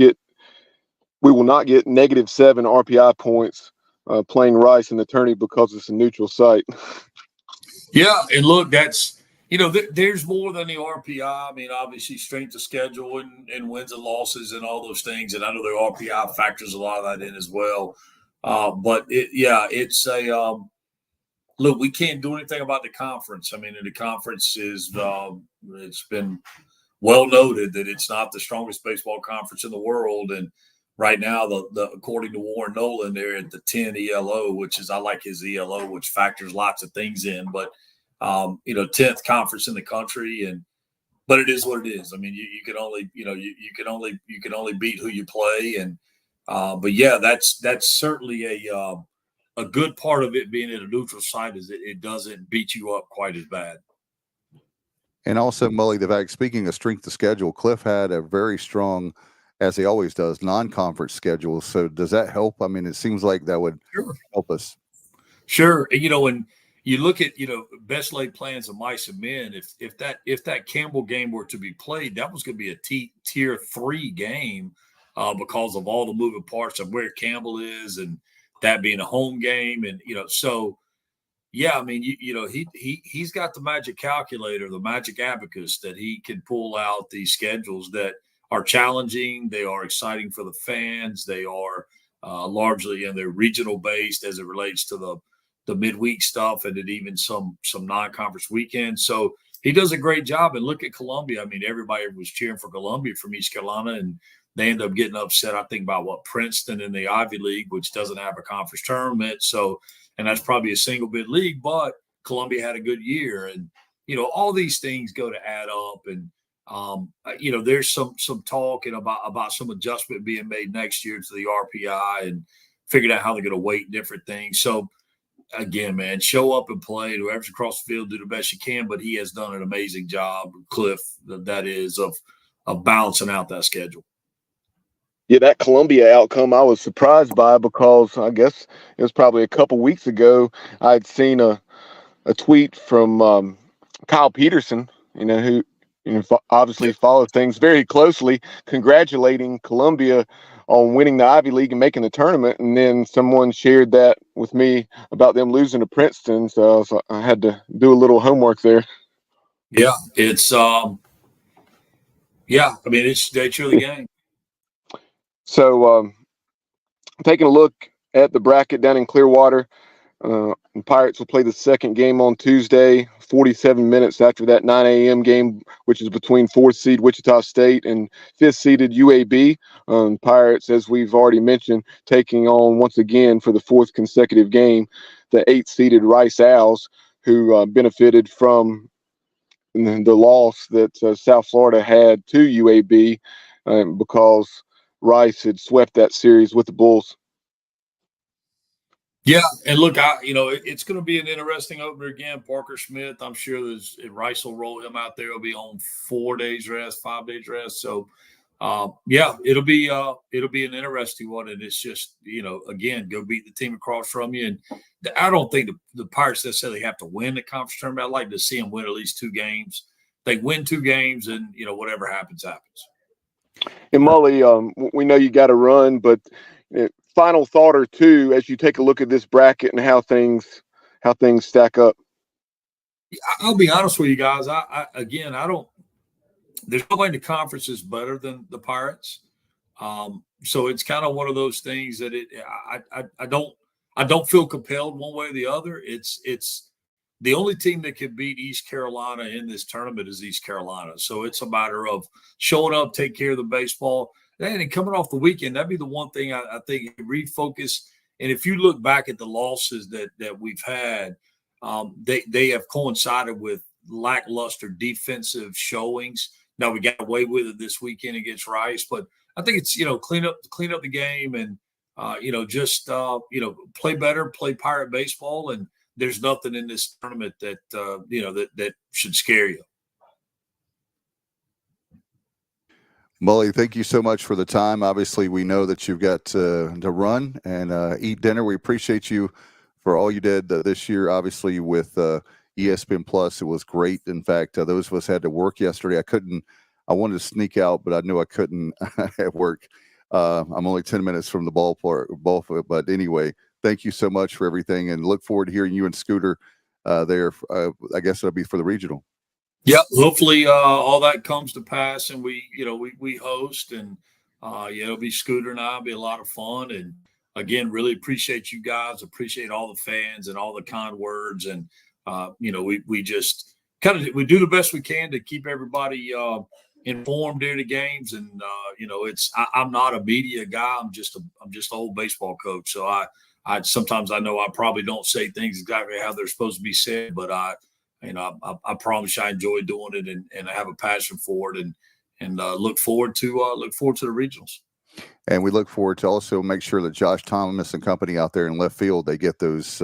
not get -7 RPI points playing Rice in the tourney because it's a neutral site. Yeah. And look, that's, there's more than the RPI. I mean, obviously strength of schedule and wins and losses and all those things. And I know the RPI factors a lot of that in as well. But it's a, look, we can't do anything about the conference. I mean, the conference is, it's been well noted that it's not the strongest baseball conference in the world. And right now, according to Warren Nolan, they're at the 10 ELO, which is, I like his ELO, which factors lots of things in. But 10th conference in the country, but it is what it is. I mean, you can only, you can only beat who you play, and but yeah, that's certainly a good part of it being at a neutral site is it doesn't beat you up quite as bad. And also, Mully, the fact, speaking of strength of schedule, Cliff had a very strong, as he always does, non-conference schedule. So does that help? I mean, it seems like that would help us. Sure. And you look at, best laid plans of mice and men. If that Campbell game were to be played, that was going to be a tier 3 game because of all the moving parts of where Campbell is and that being a home game. And, so, yeah, I mean, he's got the magic calculator, the magic abacus that he can pull out these schedules that are challenging. They are exciting for the fans. They are largely, they're regional based as it relates to the midweek stuff and then even some non-conference weekends. So he does a great job. And look at Columbia. I mean, everybody was cheering for Columbia from East Carolina, and they end up getting upset, I think, about Princeton in the Ivy League, which doesn't have a conference tournament. So, and that's probably a single bid league, but Columbia had a good year. And, all these things go to add up. And, there's some talk and about some adjustment being made next year to the RPI and figured out how they're going to weight different things. So, again, man, show up and play. Whoever's across the field, do the best you can. But he has done an amazing job, Cliff, that is, of balancing out that schedule. Yeah, that Columbia outcome I was surprised by because I guess it was probably a couple weeks ago I'd seen a tweet from Kyle Peterson, who obviously follows things very closely, congratulating Columbia on winning the Ivy League and making the tournament. And then someone shared that with me about them losing to Princeton. So I had to do a little homework there. Yeah, it's I mean, it's the nature of the game. So taking a look at the bracket down in Clearwater, the Pirates will play the second game on Tuesday, 47 minutes after that 9 a.m. game, which is between 4th seed Wichita State and 5th seeded UAB. Pirates, as we've already mentioned, taking on once again for the 4th consecutive game, the 8th seeded Rice Owls, who benefited from the loss that South Florida had to UAB because Rice had swept that series with the Bulls. Yeah, and look, it's going to be an interesting opener again. Parker Smith, I'm sure Rice will roll him out there. He'll be on 4 days rest, 5 days rest. So, it'll be an interesting one. And it's just, again, go beat the team across from you. And I don't think the Pirates necessarily have to win the conference tournament. I'd like to see them win at least 2 games. They win 2 games, and whatever happens, happens. And Mully, we know you got to run, but final thought or two as you take a look at this bracket and how things stack up. I'll be honest with you guys. I don't. There's nobody in the conference is better than the Pirates. So it's kind of one of those things that I don't feel compelled one way or the other. It's the only team that can beat East Carolina in this tournament is East Carolina. So it's a matter of showing up, take care of the baseball. And coming off the weekend, that'd be the one thing I think refocus. And if you look back at the losses that we've had, they have coincided with lackluster defensive showings. Now we got away with it this weekend against Rice, but I think it's clean up the game and just play better, play Pirate baseball, and there's nothing in this tournament that that should scare you. Mully, thank you so much for the time. Obviously, we know that you've got to run and eat dinner. We appreciate you for all you did this year, obviously, with ESPN Plus. It was great. In fact, those of us had to work yesterday. I wanted to sneak out, but I knew I couldn't at work. I'm only 10 minutes from the ballpark, but anyway, thank you so much for everything, and look forward to hearing you and Scooter there. I guess it'll be for the regional. Yep. Hopefully all that comes to pass and we host and it'll be Scooter and I. It'll be a lot of fun. And again, really appreciate you guys, appreciate all the fans and all the kind words. And, we just we do the best we can to keep everybody informed during the games. And, I'm not a media guy. I'm just an old baseball coach. So I sometimes I know I probably don't say things exactly how they're supposed to be said, but I promise I enjoy doing it and I have a passion for it and look forward to the regionals. And we look forward to also make sure that Josh Thomas and company out there in left field, they get those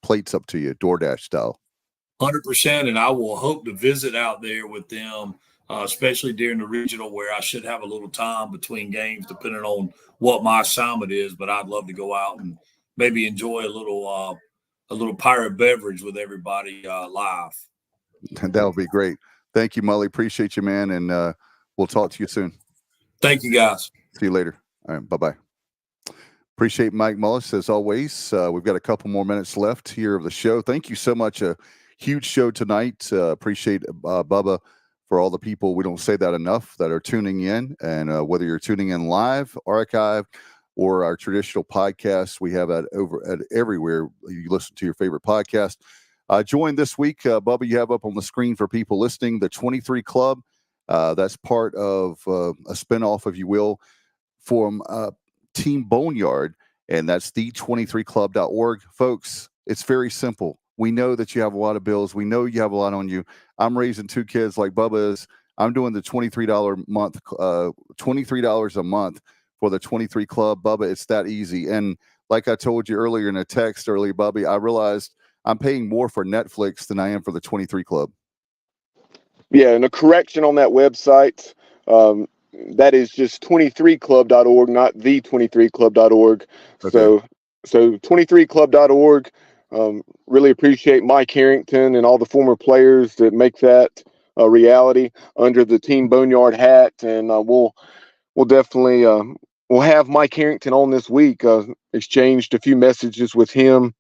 plates up to you, DoorDash style. 100%. And I will hope to visit out there with them, especially during the regional where I should have a little time between games, depending on what my assignment is. But I'd love to go out and maybe enjoy a little Pirate beverage with everybody live. That would be great. Thank you, Mully. Appreciate you, man. And we'll talk to you soon. Thank you, guys. See you later. All right. Bye-bye. Appreciate Mike Mullis as always. We've got a couple more minutes left here of the show. Thank you so much. A huge show tonight. Appreciate Bubba for all the people. We don't say that enough that are tuning in. And whether you're tuning in live, archive, or our traditional podcast, we have that over at everywhere you listen to your favorite podcast. Join this week, Bubba, you have up on the screen for people listening, the 23 Club. That's part of a spinoff, if you will, from Team Boneyard, and that's the23club.org. Folks, it's very simple. We know that you have a lot of bills. We know you have a lot on you. I'm raising 2 kids like Bubba is. I'm doing the $23 a month for the 23 Club. Bubba, it's that easy. And like I told you earlier in a text earlier, Bubby, I realized I'm paying more for Netflix than I am for the 23 Club. Yeah, and a correction on that website. That is just 23club.org, not the23club.org. Okay. So 23club.org. Really appreciate Mike Harrington and all the former players that make that a reality under the Team Boneyard hat. And we'll definitely we'll have Mike Harrington on this week. Exchanged a few messages with him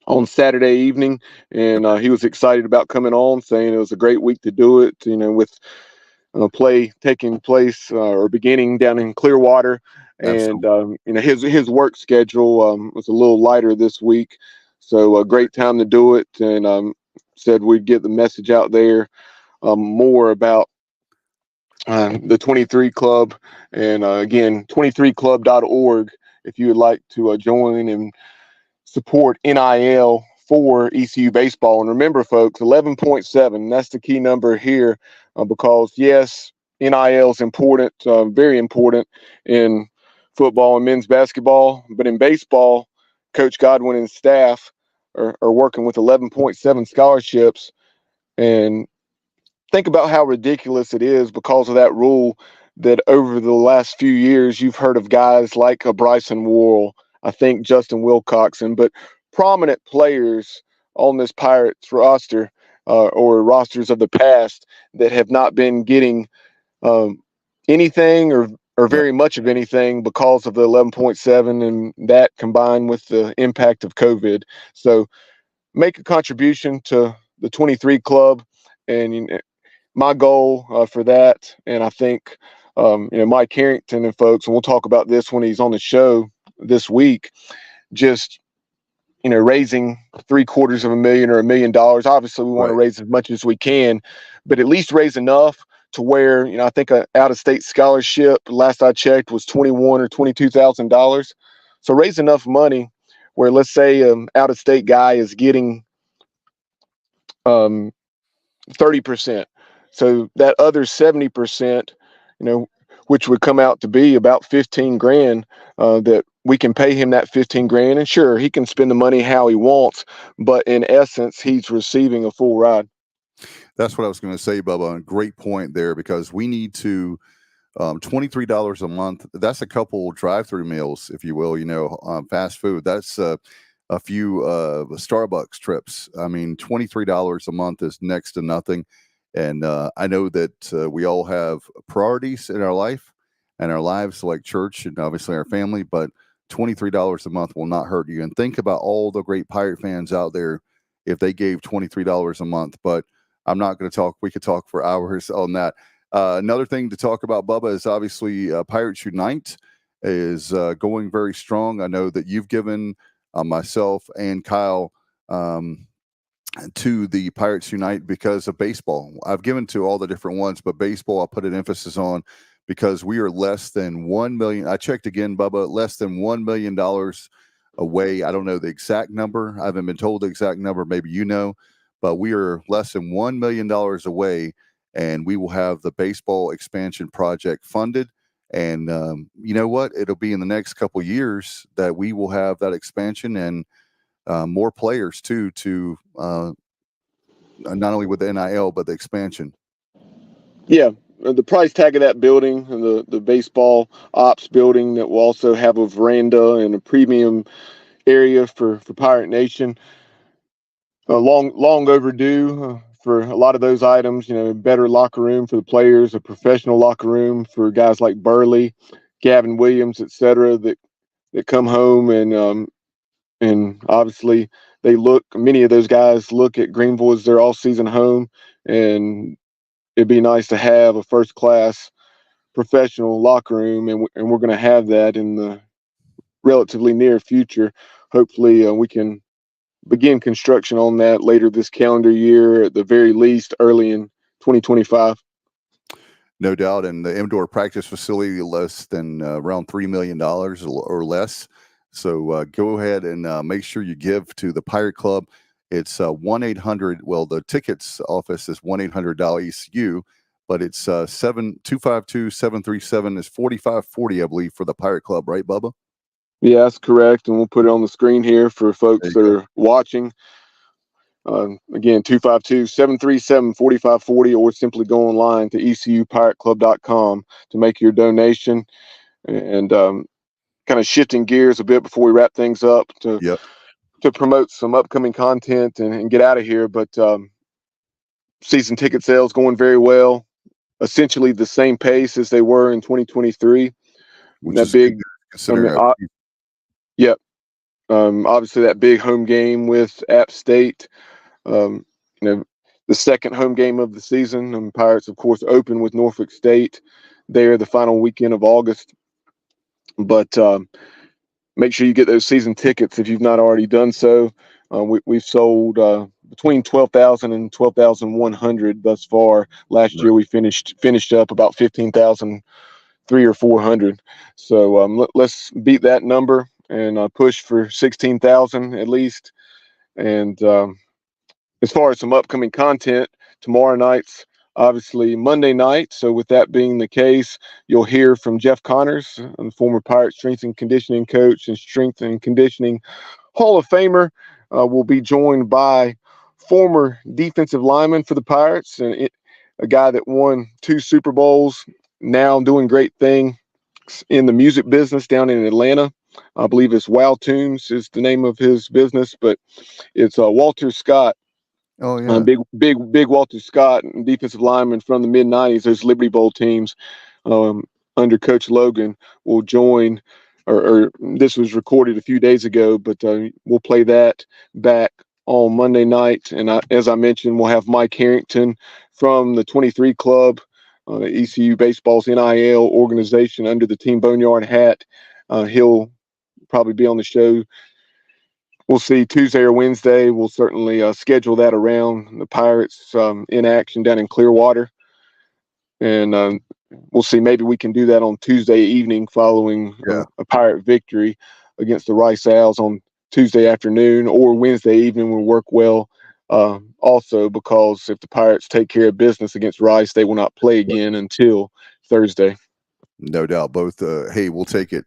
on Saturday evening, and he was excited about coming on, saying it was a great week to do it, with play taking place or beginning down in Clearwater. And his work schedule was a little lighter this week, so a great time to do it. And said we'd get the message out there more about the 23 Club. And again, 23club.org if you would like to join and support NIL for ECU baseball. And remember, folks, 11.7, that's the key number here, because yes, NIL is important, very important in football and men's basketball, but in baseball, Coach Godwin and staff are working with 11.7 scholarships. And think about how ridiculous it is because of that rule, that over the last few years, you've heard of guys like Bryson Worrell, I think Justin Wilcoxon, but prominent players on this Pirates roster or rosters of the past that have not been getting anything or very much of anything because of the 11.7, and that combined with the impact of COVID. So make a contribution to the 23 Club, and my goal for that, and I think Mike Harrington and folks, and we'll talk about this when he's on the show this week, just raising $750,000 or $1 million. Obviously, we want to Right. raise as much as we can, but at least raise enough to where, I think an out-of-state scholarship, last I checked, was $21,000 or $22,000. So raise enough money where, let's say, out-of-state guy is getting 30%. So that other 70%, which would come out to be about 15 grand, that we can pay him that 15 grand. And sure, he can spend the money how he wants, but in essence, he's receiving a full ride. That's what I was going to say, Bubba. And great point there, because we need to $23 a month. That's a couple drive-through meals, if you will. Fast food. That's a few Starbucks trips. I mean, $23 a month is next to nothing. And I know that we all have priorities in our life and our lives, like church and obviously our family. But $23 a month will not hurt you. And think about all the great Pirate fans out there if they gave $23 a month. But I'm not going to talk. We could talk for hours on that. Another thing to talk about, Bubba, is obviously Pirates Unite is going very strong. I know that you've given myself and Kyle to the Pirates Unite because of baseball. I've given to all the different ones, but baseball I put an emphasis on because we are less than 1 million. I checked again, Bubba, less than $1 million away. I don't know the exact number. I haven't been told the exact number. Maybe you know, but we are less than $1 million away, and we will have the baseball expansion project funded. And you know what? It'll be in the next couple years that we will have that expansion and more players too, to not only with the NIL, but the expansion. Yeah. The price tag of that building, and the baseball ops building, that will also have a veranda and a premium area for Pirate Nation. Long overdue for a lot of those items. Better locker room for the players, a professional locker room for guys like Burley, Gavin Williams, etc. That come home, and obviously many of those guys look at Greenville as their all-season home, and it'd be nice to have a first-class professional locker room, and we're going to have that in the relatively near future. Hopefully, we can begin construction on that later this calendar year, at the very least early in 2025. No doubt. And the indoor practice facility less than around $3 million or less. So go ahead and make sure you give to the Pirate Club. It's 1-800. Well, the tickets office is 1-800-ECU, but it's 252-737 is 4540, I believe, for the Pirate Club, right, Bubba? Yeah, that's correct. And we'll put it on the screen here for folks that are watching. Again, 252-737-4540, or simply go online to ecupirateclub.com to make your donation. And kind of shifting gears a bit before we wrap things up to promote some upcoming content and get out of here. But season ticket sales going very well, essentially the same pace as they were in 2023. Which that is big, yep. Obviously that big home game with App State. The second home game of the season. Pirates, of course, open with Norfolk State there the final weekend of August. But make sure you get those season tickets if you've not already done so. We've sold between 12,000 and 12,100 thus far. Last year we finished up about 15,300 or 400. So let's beat that number and push for 16,000 at least. And as far as some upcoming content, tomorrow night's obviously Monday night. So with that being the case, you'll hear from Jeff Connors, the former Pirate strength and conditioning coach and strength and conditioning Hall of Famer. Will be joined by former defensive lineman for the Pirates, and a guy that won 2 Super Bowls, now doing great thing in the music business down in Atlanta. I believe it's Wow Tunes is the name of his business, but it's Walter Scott. Oh yeah, big Walter Scott, defensive lineman from the mid '90s. Those Liberty Bowl teams under Coach Logan will join. Or this was recorded a few days ago, but we'll play that back on Monday night. And as I mentioned, we'll have Mike Harrington from the 23 Club, ECU Baseball's NIL organization under the Team Boneyard hat. He'll probably be on the show we'll see Tuesday or Wednesday. We'll certainly schedule that around the Pirates in action down in Clearwater. And we'll see. Maybe we can do that on Tuesday evening following a Pirate victory against the Rice Owls on Tuesday afternoon, or Wednesday evening will work well also, because if the Pirates take care of business against Rice, they will not play again until Thursday. No doubt. Both, hey, we'll take it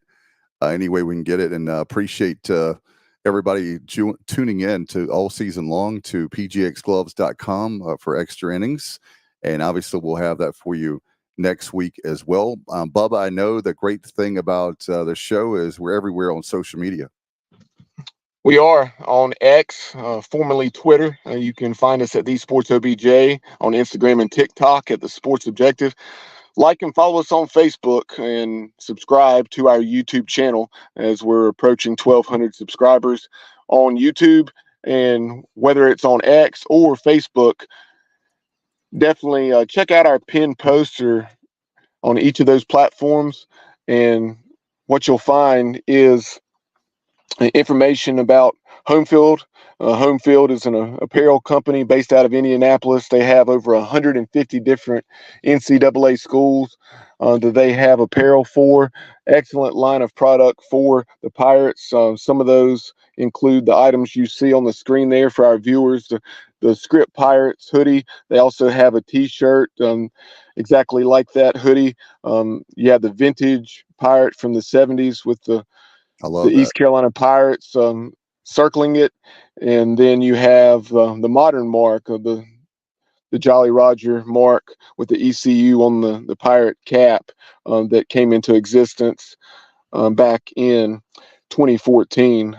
any way we can get it, and appreciate everybody tuning in to all season long to pgxgloves.com for extra innings. And obviously we'll have that for you next week as well. Bubba, I know the great thing about the show is we're everywhere on social media. We are on X, formerly Twitter. You can find us at The Sports OBJ, on Instagram and TikTok at The Sports Objective. Like and follow us on Facebook, and subscribe to our YouTube channel, as we're approaching 1,200 subscribers on YouTube. And whether it's on X or Facebook, definitely check out our pinned poster on each of those platforms. And what you'll find is information about Home Field. Home Field is an apparel company based out of Indianapolis. They have over 150 different NCAA schools that they have apparel for. Excellent line of product for the Pirates. Some of those include the items you see on the screen there for our viewers. The Script Pirates hoodie. They also have a T-shirt exactly like that hoodie. You have the vintage Pirate from the 70s with the East Carolina Pirates circling it, and then you have the modern mark of the Jolly Roger mark with the ECU on the Pirate cap that came into existence back in 2014.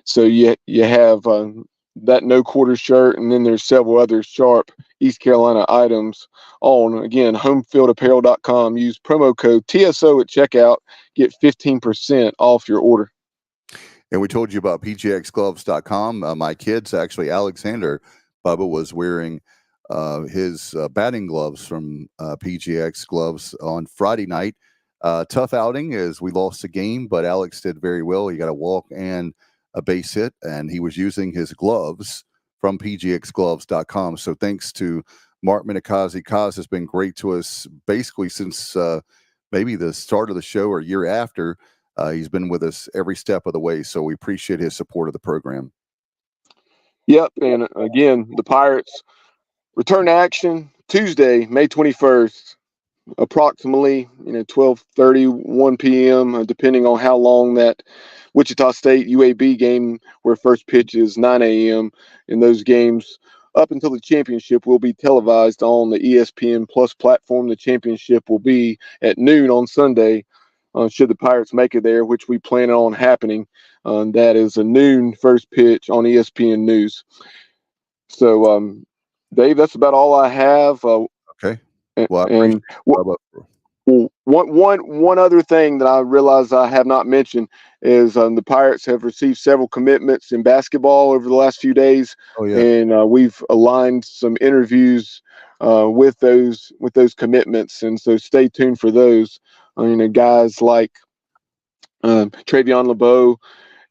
So you have that no quarter shirt, and then there's several other sharp East Carolina items on. Again, homefieldapparel.com. Use promo code TSO at checkout. Get 15% off your order. And we told you about pgxgloves.com. My kids, actually, Alexander Bubba, was wearing his batting gloves from PGX Gloves on Friday night. Tough outing as we lost the game, but Alex did very well. He got a walk and a base hit, and he was using his gloves from pgxgloves.com. So thanks to Mark Minikazi. Kaz has been great to us basically since maybe the start of the show or year after. He's been with us every step of the way, so we appreciate his support of the program. Yep, and again, the Pirates return to action Tuesday, May 21st, approximately 12:30, 1 p.m., depending on how long that Wichita State UAB game, where first pitch is 9 a.m. in those games up until the championship, will be televised on the ESPN Plus platform. The championship will be at noon on Sunday, should the Pirates make it there, which we plan on happening. That is a noon first pitch on ESPN News. So, Dave, that's about all I have. Okay. Well, one other thing that I realize I have not mentioned is the Pirates have received several commitments in basketball over the last few days. Oh, yeah. And we've aligned some interviews with those commitments, and so stay tuned for those. Guys like Travion LeBeau,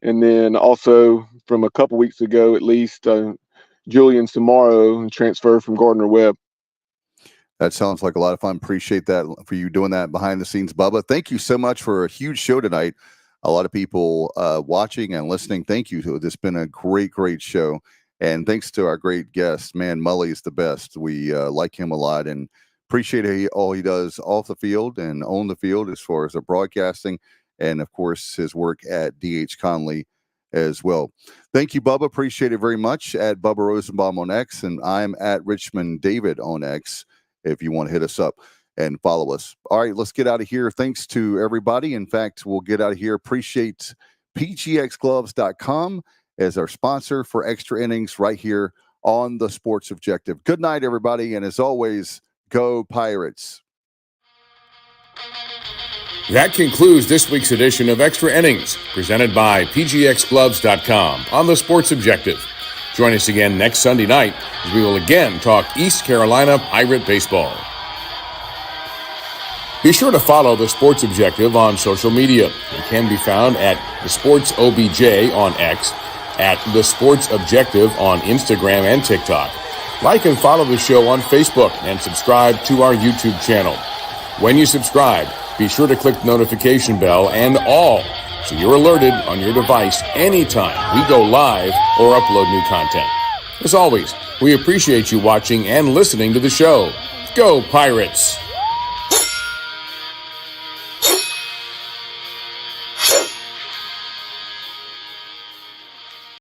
and then also from a couple weeks ago at least, Julian Samaro, transfer from Gardner-Webb. That sounds like a lot of fun. Appreciate that for you doing that behind the scenes, Bubba. Thank you so much for a huge show tonight. A lot of people watching and listening. Thank you. This has been a great, great show. And thanks to our great guest, man, Mully is the best. We like him a lot and appreciate all he does off the field and on the field as far as the broadcasting, and of course his work at DH Conley as well. Thank you, Bubba. Appreciate it very much. At Bubba Rosenbaum on X, and I'm at Richmond David on X if you want to hit us up and follow us. All right, let's get out of here. Thanks to everybody. In fact, we'll get out of here. Appreciate pgxgloves.com as our sponsor for extra innings right here on the Sports Objective. Good night, everybody. And as always, go Pirates. That concludes this week's edition of Extra Innings, presented by pgxgloves.com on the Sports Objective. Join us again next Sunday night as we will again talk East Carolina Pirate baseball. Be sure to follow the Sports Objective on social media. It can be found at the Sports OBJ on X at The Sports Objective on Instagram and TikTok. Like and follow the show on Facebook and subscribe to our YouTube channel. When you subscribe, be sure to click the notification bell and all so you're alerted on your device anytime we go live or upload new content. As always, we appreciate you watching and listening to the show. Go Pirates!